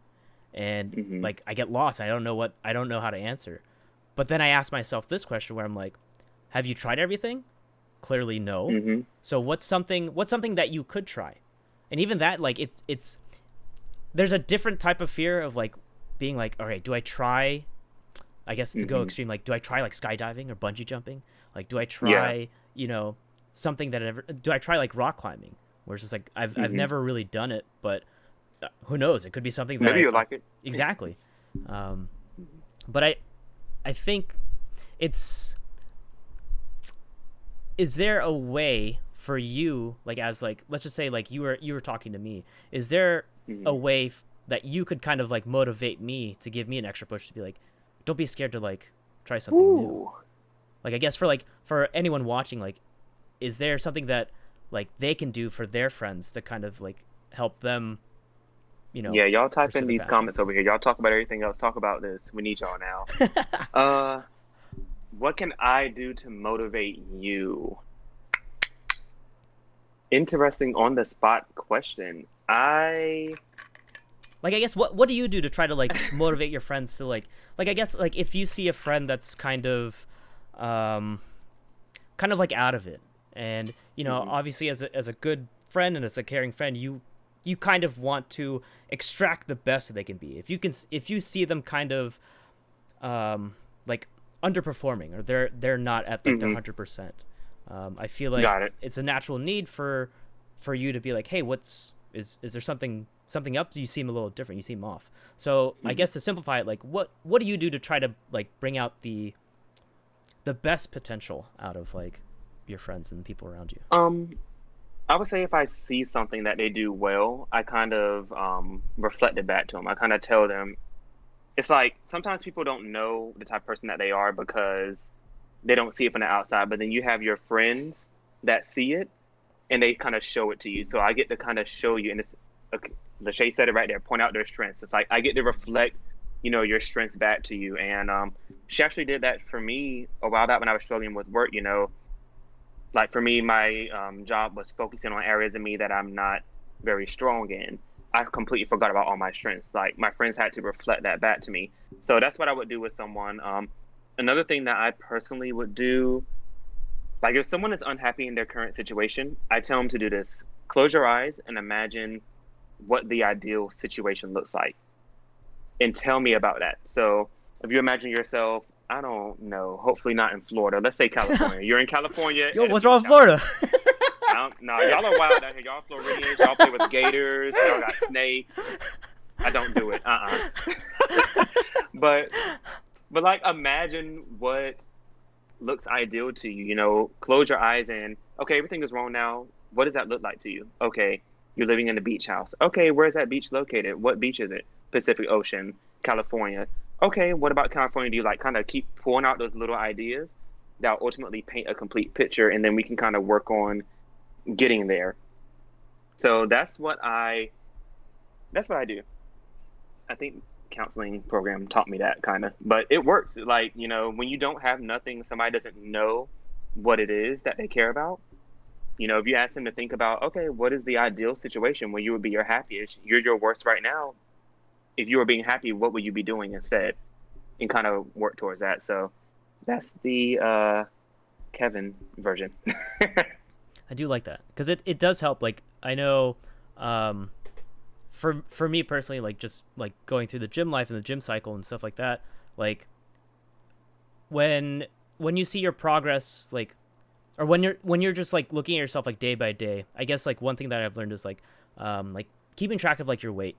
And Mm-hmm. like I get lost. I don't know how to answer. But then I ask myself this question where I'm like, have you tried everything? Clearly no. Mm-hmm. So what's something that you could try? And even that, like it's there's a different type of fear of like being like, all right, do I try, I guess to go Mm-hmm. extreme, like do I try like skydiving or bungee jumping? Like do I Yeah. try, something that I never do I try like rock climbing? Where it's just like I've Mm-hmm. never really done it, but who knows? It could be something that Maybe I you'll like. like it. Exactly. Um, but I think it's is there a way for you, like as like let's just say like you were talking to me, is there a Mm-hmm. way that you could kind of like motivate me to give me an extra push to be like, don't be scared to like try something new? Ooh. Like I guess for like for anyone watching, like is there something that like they can do for their friends to kind of like help them, you know Yeah, y'all type pursue in the these passion? comments over here. Y'all talk about everything else. Talk about this. We need y'all now. Uh, what can I do to motivate you? Interesting on the spot question. Like I guess what do you do to try to like motivate your friends to like I guess like if you see a friend that's um kind of like out of it, and Mhm. obviously as a good friend and as a caring friend, you kind of want to extract the best that they can be. If you see them kind of like underperforming, or they're not at like their Mhm. 100%, I feel like Got it. it's a natural need for you to be like, hey, is there something up? You seem a little different, you seem off. So I Mhm. guess to simplify it, like what do you do to try to like bring out the best potential out of like your friends and the people around you? Um, I would say if I see something that they do well, I kind of reflect it back to them. I kind of tell them it's like sometimes people don't know the type of person that they are because they don't see it from the outside, but then you have your friends that see it and they kind of show it to you. So I get to kind of show you, and it's okay, Lachey said it right there. Point out their strengths. It's like I get to reflect, your strengths back to you. And she actually did that for me a while back when I was struggling with work. Like for me, my job was focusing on areas of me that I'm not very strong in. I completely forgot about all my strengths. Like my friends had to reflect that back to me. So that's what I would do with someone. Another thing that I personally would do, like if someone is unhappy in their current situation, I tell them to do this. Close your eyes and imagine what the ideal situation looks like and tell me about that. So if you imagine yourself, I don't know, hopefully not in Florida. Let's say California. You're in California Yo, at a what's beach wrong with house. Florida? I don't, no, y'all are wild out here. Y'all Floridians. Y'all play with gators. Y'all got snakes. I don't do it. But like imagine what looks ideal to you. Close your eyes and okay, everything is wrong now. What does that look like to you? Okay, you're living in a beach house. Okay, where's that beach located? What beach is it? Pacific Ocean, California. Okay, what about California? Do you like kind of keep pulling out those little ideas that will ultimately paint a complete picture, and then we can kind of work on getting there. So that's what I do. I think counseling program taught me that kind of, but it works. Like, when you don't have nothing, somebody doesn't know what it is that they care about. If you ask them to think about, okay, what is the ideal situation where you would be your happiest? You're your worst right now. If you were being happy, what would you be doing instead? And kind of work towards that. So that's the Kevin version. I do like that because it does help. Like I know, um, for me personally, like just like going through the gym life and the gym cycle and stuff like that. Like when when you see your progress, like or when you're just like looking at yourself like day by day. I guess like one thing that I've learned is like keeping track of like your weight.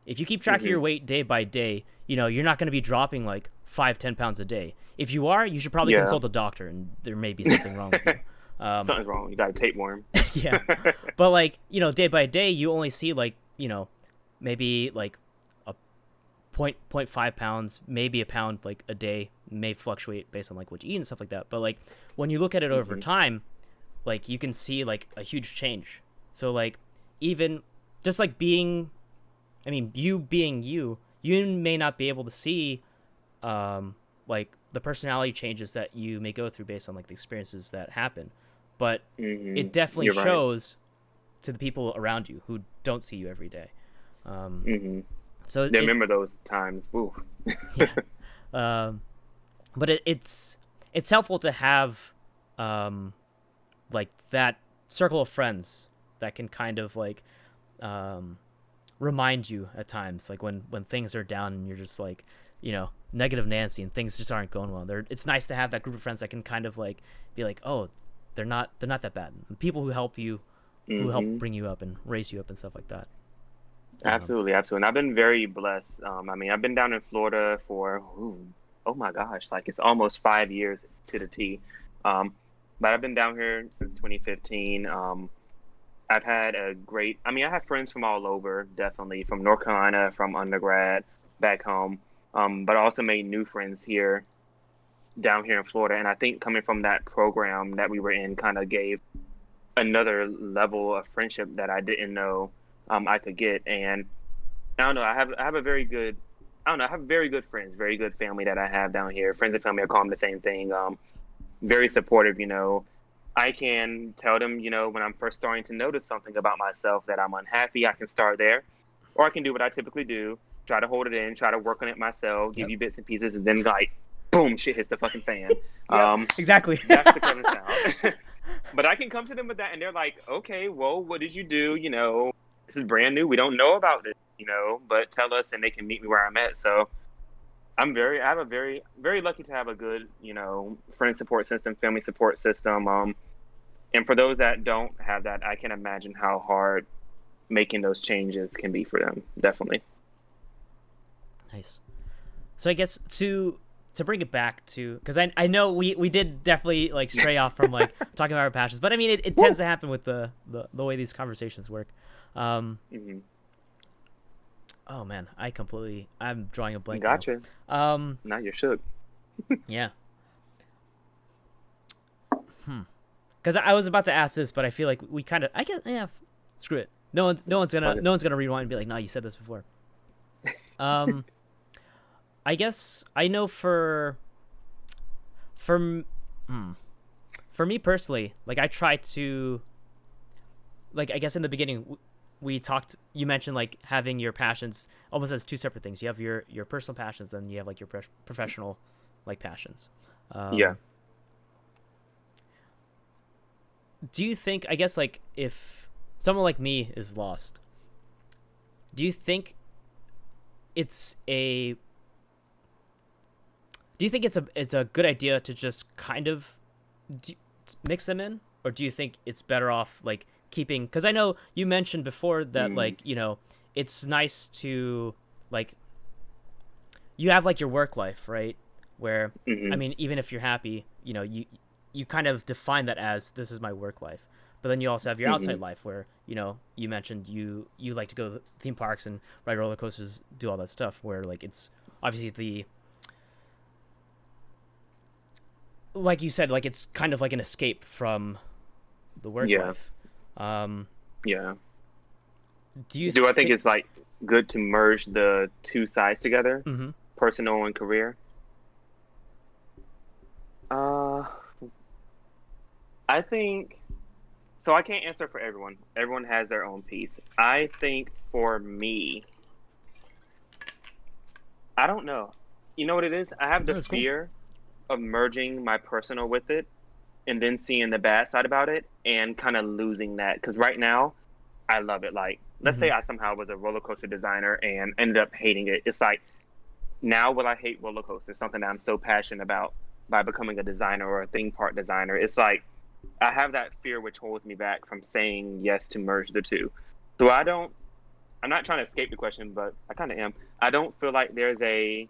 If you keep track of your Mhm. weight day by day, you're not going to be dropping like 5-10 pounds a day. If you are, you should probably Yeah. consult a doctor, and there may be something wrong with you. Something's wrong. You got a tapeworm. Yeah, but like day by day, you only see like maybe like a 0.5 pounds, maybe a pound like a day. May fluctuate based on like what you eat and stuff like that. But like when you look at it over Mhm. time, like you can see like a huge change. So like even just like you being you may not be able to see like the personality changes that you may go through based on like the experiences that happen, but it Mhm. definitely You're right. shows to the people around you who don't see you every day. Um, Mhm. so They it remember those times. Woo. yeah, um, but it's helpful to have um, like that circle of friends that can kind of like um, remind you at times, like when things are down and you're just like negative Nancy and things just aren't going well. It's nice to have that group of friends that can kind of like be like, oh, they're not that bad. And people who help you, who help Mhm. bring you up and raise you up and stuff like that. Um, Absolutely, absolutely. And I've been very blessed. I mean, I've been down in Florida for, oh my gosh, like it's almost 5 years to the T. Um, but I've been down here since 2015. I've had a great, I mean, I have friends from all over, definitely from North Carolina, from undergrad, back home. But I also made new friends here, down here in Florida. And I think coming from that program that we were in kind of gave another level of friendship that I didn't know I could get. And I don't know. I have a very good. I don't know. I have very good friends, very good family that I have down here. Friends and family are calling the same thing. Very supportive. I can tell them, when I'm first starting to notice something about myself that I'm unhappy. I can start there, or I can do what I typically do: try to hold it in, try to work on it myself, give yep. you bits and pieces, and then like, boom, shit hits the fucking fan. Yep. Exactly. That's the Kevin style. But I can come to them with that, and they're like, "Okay, well, what did you do? This is brand new. We don't know about this, but tell us, and they can meet me where I'm at." So I have a very, very lucky to have a good, friend support system, family support system. And for those that don't have that, I can imagine how hard making those changes can be for them. Definitely. Nice. So I guess to bring it back to, because I know we did definitely like stray off from like talking about our passions, but I mean it tends to happen with the way these conversations work. Um, Hmm. oh man, I'm drawing a blank now. Gotcha. Um, Now you're shook. yeah. Because I was about to ask this, but I feel like we kind of I guess yeah, screw it. Fuck it. No one's gonna rewind and be like, no, you said this before. Um, I guess I know for hmm, for me personally, like I try to like I guess in the beginning we talked. You mentioned like having your passions almost as two separate things. You have your personal passions, then you have like your professional like passions. Yeah. Um, do you think I guess like if someone like me is lost, do you think it's a do you think it's a good idea to just kind of do, mix them in, or do you think it's better off like keeping? Because I know you mentioned before that Mm. like it's nice to like you have like your work life, right? Where I Hmm. mean, even if you're happy, you kind of define that as this is my work life. But then you also have your outside Hmm. life where you mentioned you like to go to theme parks and ride roller coasters, do all that stuff. Where like it's obviously the like you said, like it's kind of like an escape from the work Yeah. life. Um, Yeah. do you Do I think think? it's like good to merge the two sides together, Mm-hmm. personal and career? Uh, I think so. I can't answer for everyone. Everyone has their own piece. I think for me, I don't know. You know what it is? I have No, the that's cool. fear of merging my personal with it and then seeing the bad side about it and kind of losing that. Because right now, I love it. Like, let's Mm-hmm. say I somehow was a roller coaster designer and ended up hating it. It's like, now will I hate roller coasters? Something that I'm so passionate about by becoming a designer or a theme park designer. It's like I have that fear which holds me back from saying yes to merge the two. So I don't. I'm not trying to escape the question, but I kind of am. I don't feel like there's a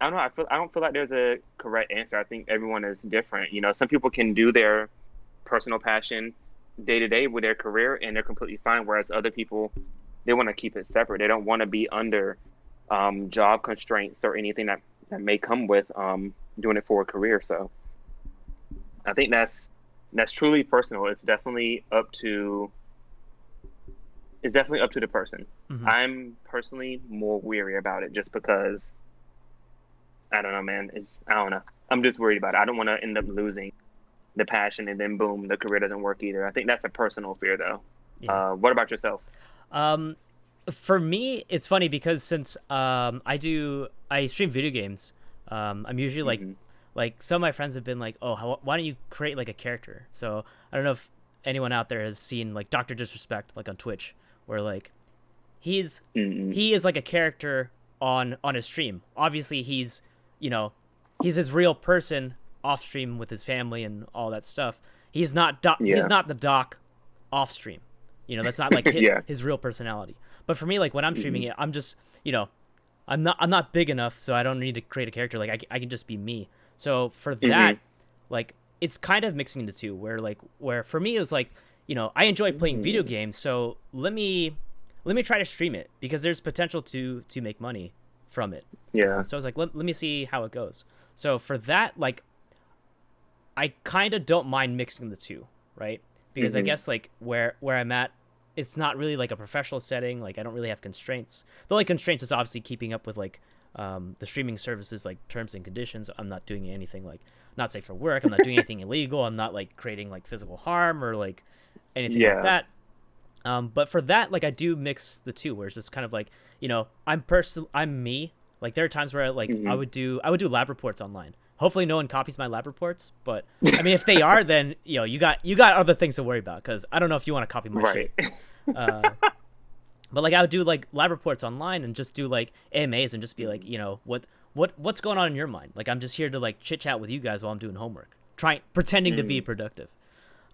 I don't know. I don't feel like there's a correct answer. I think everyone is different. You know, some people can do their personal passion day to day with their career, and they're completely fine. Whereas other people, they want to keep it separate. They don't want to be under job constraints or anything that may come with doing it for a career. So I think that's truly personal. It's definitely up to the person. Hmm. I'm personally more weary about it just because I don't know, man. I don't know. I'm just worried about it. I don't want to end up losing the passion and then boom, the career doesn't work either. I think that's a personal fear though. Yeah. What about yourself? Um, for me, it's funny because since I stream video games, I'm usually Hmm. like some of my friends have been like, oh, why don't you create like a character? So I don't know if anyone out there has seen like Doctor Disrespect like on Twitch, where like he's Hmm. he is like a character on his stream. Obviously, you know he's his real person off stream with his family and all that stuff. He's Yeah. not the Doc off stream. That's not like Yeah. his real personality. But for me, like when I'm streaming Hmm. it, I'm just I'm not big enough, so I don't need to create a character. Like I can just be me. So for that, Hmm. like it's kind of mixing the two. Where for me it was like I enjoy playing video Hmm. games, so let me try to stream it because there's potential to make money from it. Yeah. So I was like, let me see how it goes. So for that, like I kind of don't mind mixing the two, right? Because I Hmm. guess like where I'm at, it's not really like a professional setting. Like I don't really have constraints. The only constraints is obviously keeping up with like the streaming services like terms and conditions. I'm not doing anything like not safe for work. I'm not doing anything illegal. I'm not like creating like physical harm or like anything like Yeah. that. But for that, like I do mix the two, where it's just kind of like I'm me. Like there are times where like I Hmm. would do I would do lab reports online. Hopefully, no one copies my lab reports. But I mean, if they are, then you got other things to worry about because I don't know if you want to copy my shit. Right. Uh, but like I would do like lab reports online and just do like AMAs and just be like, what's going on in your mind? Like I'm just here to like chit chat with you guys while I'm doing homework, trying pretending to be Mm. productive.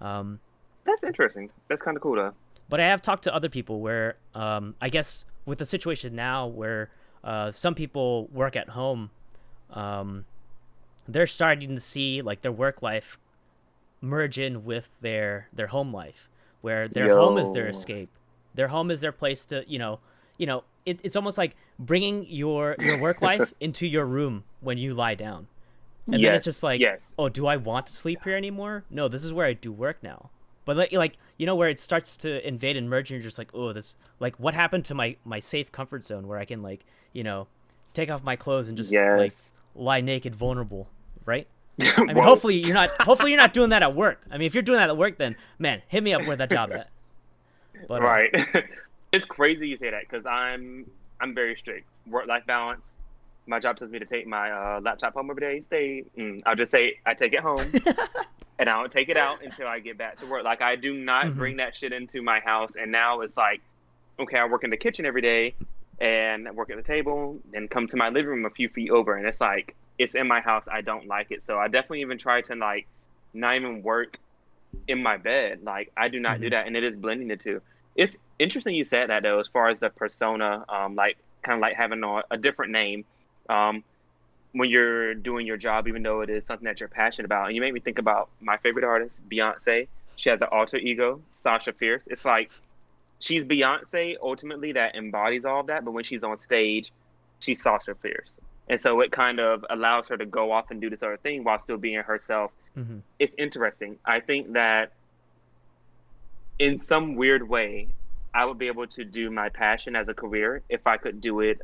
Um, That's interesting. That's kind of cool though. but I have talked to other people where I guess with the situation now where some people work at home, um, they're starting to see like their work life merge in with their home life, where their home is their Yo. escape, their home is their place to it's almost like bringing your work life into your room when you lie down, and then it's Yes. just like, Yes. oh, do I want to sleep here anymore? No, this is where I do work now. But like where it starts to invade and merge, and you're just like, oh, this like what happened to my safe comfort zone where I can like take off my clothes and just Yes. like lie naked, vulnerable, right? I mean, Whoa. hopefully you're not doing that at work. I mean, if you're doing that at work, then man, hit me up where that job at. But Right. It's crazy you say that because I'm very strict. Work life balance. My job tells me to take my laptop home every day. I'll just say I take it home and I don't take it out until I get back to work. Like I do not hmm bring that shit into my house. And now it's like, okay, I work in the kitchen every day and I work at the table, and come to my living room a few feet over, and it's like it's in my house. I don't like it, so I definitely even try to like not even work in my bed. Like I do not do hmm that, and it is blending the two. It's interesting you said that though, as far as the persona, like kind of like having a different name. Um, when you're doing your job, even though it is something that you're passionate about. And you made me think about my favorite artist, Beyonce. She has an alter ego, Sasha Fierce. It's like she's Beyonce ultimately that embodies all of that, but when she's on stage, she's Sasha Fierce. And so it kind of allows her to go off and do this other thing while still being herself. hmm It's interesting. I think that in some weird way, I would be able to do my passion as a career if I could do it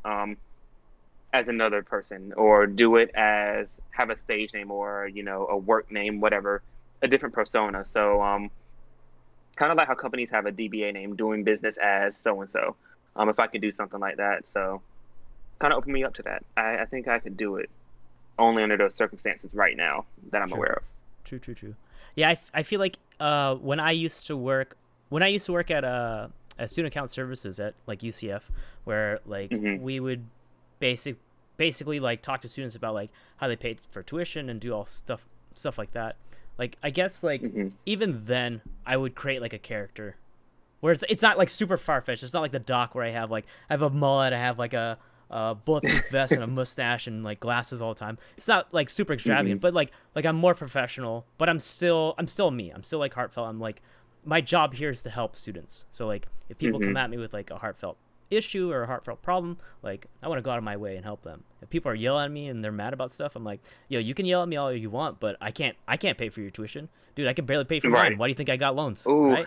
as another person, or do it as have a stage name, or a work name, whatever, a different persona. So kind of like how companies have a DBA name, doing business as so and so. If I could do something like that, so kind of open me up to that. I think I could do it only under those circumstances right now that I'm True, aware of. true. Yeah, I feel like when I used to work at student account services at like UCF, where like Hmm. we would basically like talk to students about like how they paid for tuition and do all stuff like that. Like I guess like Hmm. even then I would create like a character where it's not like super far fetched. It's not like the Doc where I have a mullet, I have like a bulletproof vest and a mustache and like glasses all the time. It's not like super extravagant, but like I'm more professional, but I'm still me. I'm still like heartfelt. I'm like, my job here is to help students. So like if people come at me with like a heartfelt issue or a heartfelt problem, like I want to go out of my way and help them. If people are yelling at me and they're mad about stuff, I'm like, yo, you can yell at me all you want, but I can't pay for your tuition, dude. I can barely pay for mine. Why do you think I got loans? Ooh. Right?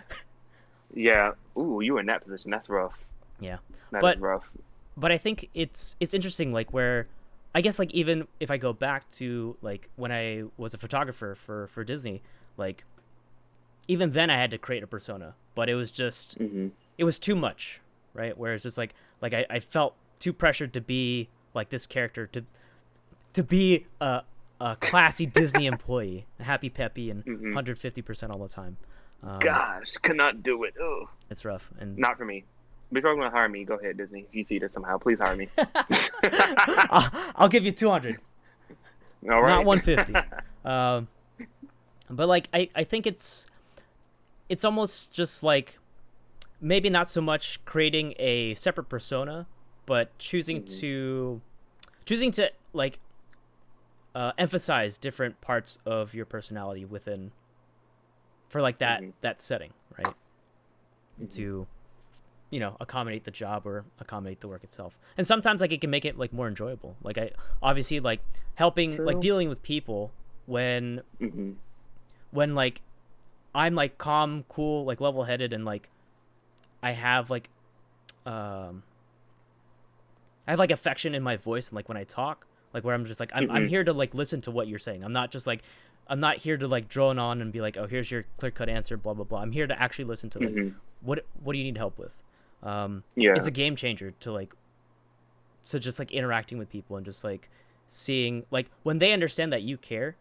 Yeah. Ooh, you were in that position. That's rough. Yeah. That is rough. But I think it's interesting, like where I guess like even if I go back to like when I was a photographer for Disney, like even then I had to create a persona, but it was just it was too much, right? Whereas just like I felt too pressured to be like this character, to be a classy Disney employee, happy peppy and 150% all the time. Gosh, cannot do it. Ugh. It's rough. And not for me. If you're going to hire me, go ahead, Disney. If you see this somehow, please hire me. I'll give you 200. All right. Not 150. But like I think it's almost just like maybe not so much creating a separate persona, but choosing to like emphasize different parts of your personality within for like that setting, right? To accommodate the job or accommodate the work itself. And sometimes like it can make it like more enjoyable. Like I obviously like helping like dealing with people when like I'm like calm, cool, like level-headed, and like I have like affection in my voice, and like when I talk, like where I'm just like I'm here to like listen to what you're saying. I'm not here to like drone on and be like, oh, here's your clear-cut answer, blah blah blah. I'm here to actually listen to like what do you need help with? It's a game changer to just like interacting with people and just like seeing like when they understand that you care,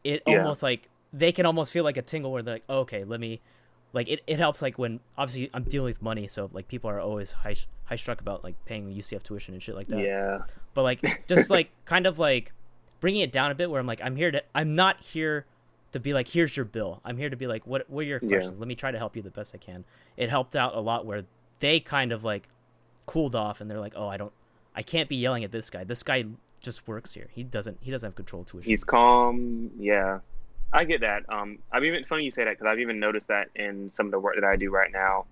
it almost like they can almost feel like a tingle where they're like, oh, okay, let me like it helps like when obviously I'm dealing with money, so like people are always high struck about like paying UCF tuition and shit like that. Yeah. But like just like kind of like bringing it down a bit where I'm like I'm not here to be like, here's your bill. I'm here to be like, what are your questions? Let me try to help you the best I can. It helped out a lot where they kind of like cooled off and they're like, oh, I can't be yelling at this guy. This guy just works here. He doesn't have control of tuition. He's calm. Yeah, I get that. I've even funny you say that because I've even noticed that in some of the work that I do right now.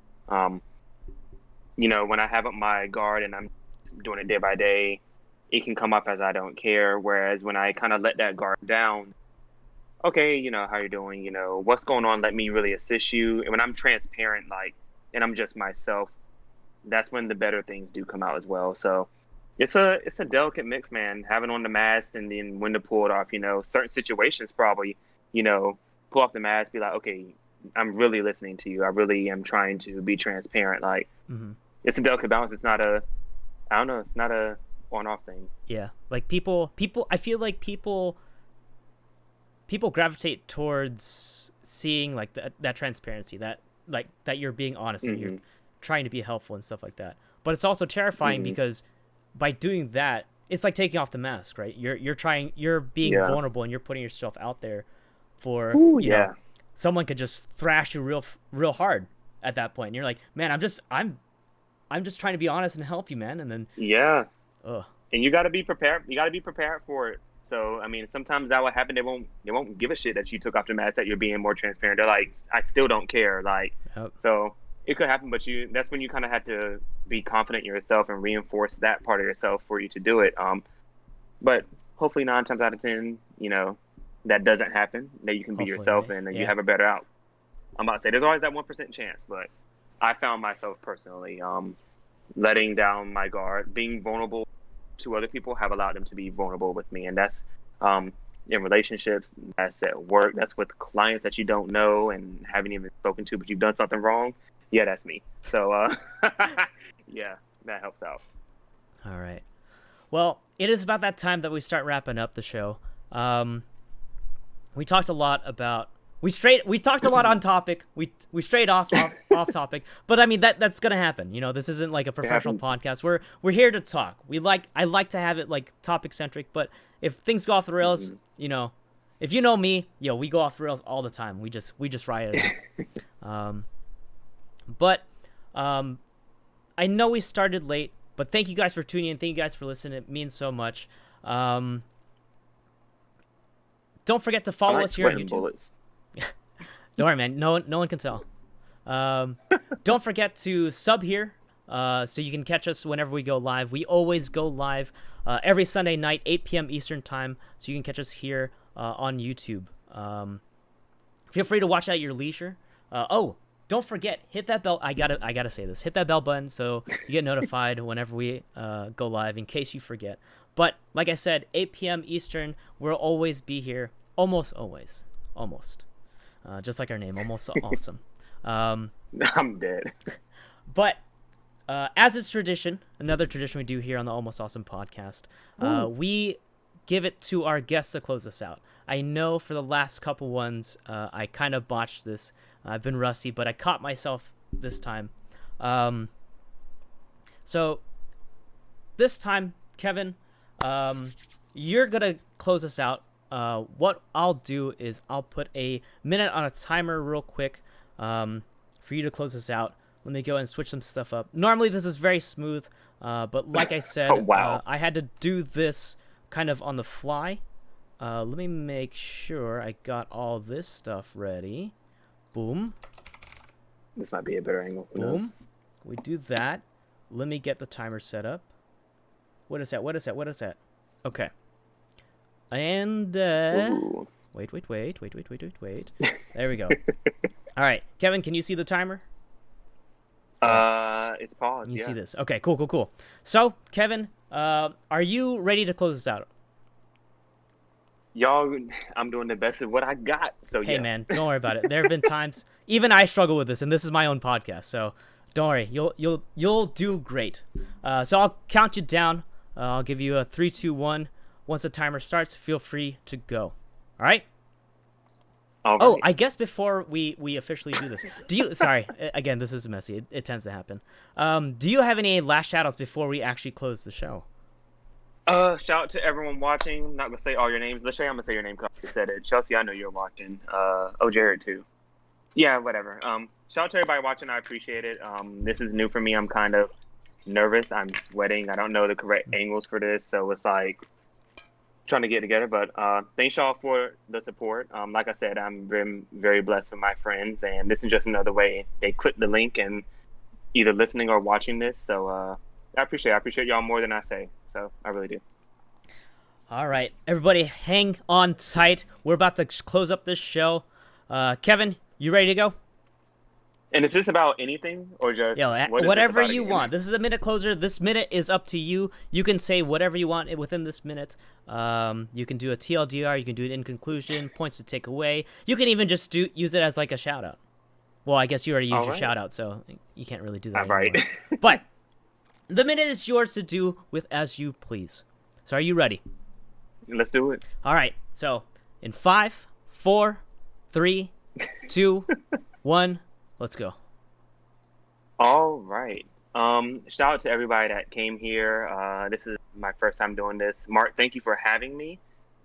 When I have up my guard and I'm doing it day by day, it can come up as I don't care. Whereas when I kind of let that guard down, okay, how you doing? What's going on? Let me really assist you. And when I'm transparent, like, and I'm just myself, that's when the better things do come out as well. So it's a delicate mix, man. Having on the mask and then when to pull it off. Certain situations probably, pull off the mask, be like, okay, I'm really listening to you. I really am trying to be transparent. Like, it's a delicate balance. It's not it's not a on-off thing. Yeah, like people. I feel like people gravitate towards seeing like that transparency, that like that you're being honest and you're trying to be helpful and stuff like that. But it's also terrifying because by doing that, it's like taking off the mask, right? You're being vulnerable and you're putting yourself out there for you know, someone could just thrash you real hard at that point. And you're like, man, I'm just trying to be honest and help you, man. And then and you got to be prepared. You got to be prepared for it. So I mean, sometimes that will happen. They won't give a shit that you took off the mask, that you're being more transparent. They're like, I still don't care. Like, so it could happen, but that's when you kind of have to be confident in yourself and reinforce that part of yourself for you to do it. But hopefully 9 times out of 10, that doesn't happen, that you can be yourself and you have a better out. I'm about to say there's always that 1% chance, but I found myself personally letting down my guard, being vulnerable to other people have allowed them to be vulnerable with me. And that's in relationships, that's at work, that's with clients that you don't know and haven't even spoken to, but you've done something wrong. Yeah, that's me. So yeah, that helps out. All right. Well, it is about that time that we start wrapping up the show. We talked a lot about we talked a lot on topic. We strayed off topic, but I mean that's gonna happen. This isn't like a professional podcast. We're here to talk. I like to have it like topic centric, but if things go off the rails, if you know me, we go off the rails all the time. We just ride it. But I know we started late, but thank you guys for tuning in. Thank you guys for listening. It means so much. Don't forget to follow us here on YouTube. Bullets. Don't worry, man. No one can tell. Don't forget to sub here, so you can catch us whenever we go live. We always go live every Sunday night, 8 p.m. Eastern time, so you can catch us here on YouTube. Feel free to watch at your leisure. Don't forget, hit that bell. I gotta say this. Hit that bell button so you get notified whenever we go live, in case you forget. But like I said, 8 p.m. Eastern, we'll always be here. Almost always. Almost. Just like our name, Almost Awesome. I'm dead. But as is tradition, another tradition we do here on the Almost Awesome podcast, we give it to our guests to close us out. I know for the last couple ones, I kind of botched this. I've been rusty, but I caught myself this time. So this time, Kevin, you're going to close us out. What I'll do is I'll put a minute on a timer real quick for you to close us out. Let me go and switch some stuff up. Normally this is very smooth, but like I said, I had to do this kind of on the fly. Let me make sure I got all this stuff ready. Boom. This might be a better angle. Boom. We do that. Let me get the timer set up. What is that? Okay. And wait. There we go. All right, Kevin, can you see the timer? It's paused. You see this? Okay, cool. So, Kevin, are you ready to close this out? Y'all, I'm doing the best of what I got. So hey, man, don't worry about it. There have been times, even I struggle with this, and this is my own podcast, so don't worry. You'll do great. So I'll count you down. I'll give you a 3, 2, 1. Once the timer starts, feel free to go. All right? All right. Oh, I guess before we officially do this, sorry, again, this is messy. It tends to happen. Do you have any last shout-outs before we actually close the show? Shout out to everyone watching. I'm not gonna say all your names. Let's say I'm gonna say your name because you said it. Chelsea, I know you're watching. Jared too. Yeah, whatever. Shout out to everybody watching. I appreciate it. This is new for me. I'm kind of nervous. I'm sweating. I don't know the correct angles for this, so it's like trying to get together. But thanks y'all for the support. Like I said, I'm very, very blessed with my friends, and this is just another way they click the link and either listening or watching this. So I appreciate y'all more than I say. So I really do. All right, everybody, hang on tight. We're about to close up this show. Kevin, you ready to go? And is this about anything or just whatever you want? This is a minute closer. This minute is up to you. You can say whatever you want within this minute. You can do a TLDR. You can do it in conclusion, points to take away. You can even just use it as like a shout out. Well, I guess you already used your shout out, so you can't really do that anymore. Right. But the minute is yours to do with as you please. So are you ready? Let's do it. All right. So in 5, 4, 3, 2, 1, let's go. All right. Shout out to everybody that came here. This is my first time doing this. Mark, thank you for having me.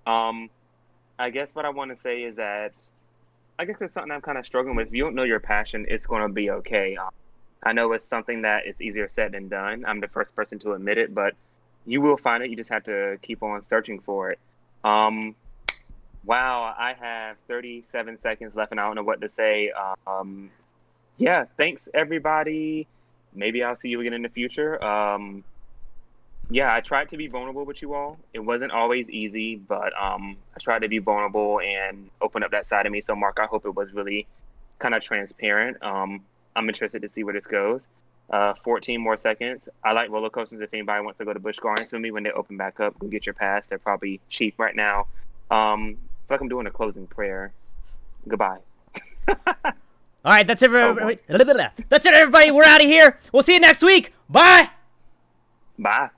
I guess what I want to say is that I guess it's something I'm kind of struggling with. If you don't know your passion, it's going to be okay. I know it's something that is easier said than done. I'm the first person to admit it, but you will find it. You just have to keep on searching for it. Wow, I have 37 seconds left, and I don't know what to say. Yeah, thanks, everybody. Maybe I'll see you again in the future. Yeah, I tried to be vulnerable with you all. It wasn't always easy, but I tried to be vulnerable and open up that side of me. So, Mark, I hope it was really kind of transparent. I'm interested to see where this goes. 14 more seconds. I like roller coasters. If anybody wants to go to Busch Gardens with me when they open back up, go get your pass. They're probably cheap right now. I feel like I'm doing a closing prayer. Goodbye. All right, that's it, everybody. That's it, everybody. We're out of here. We'll see you next week. Bye. Bye.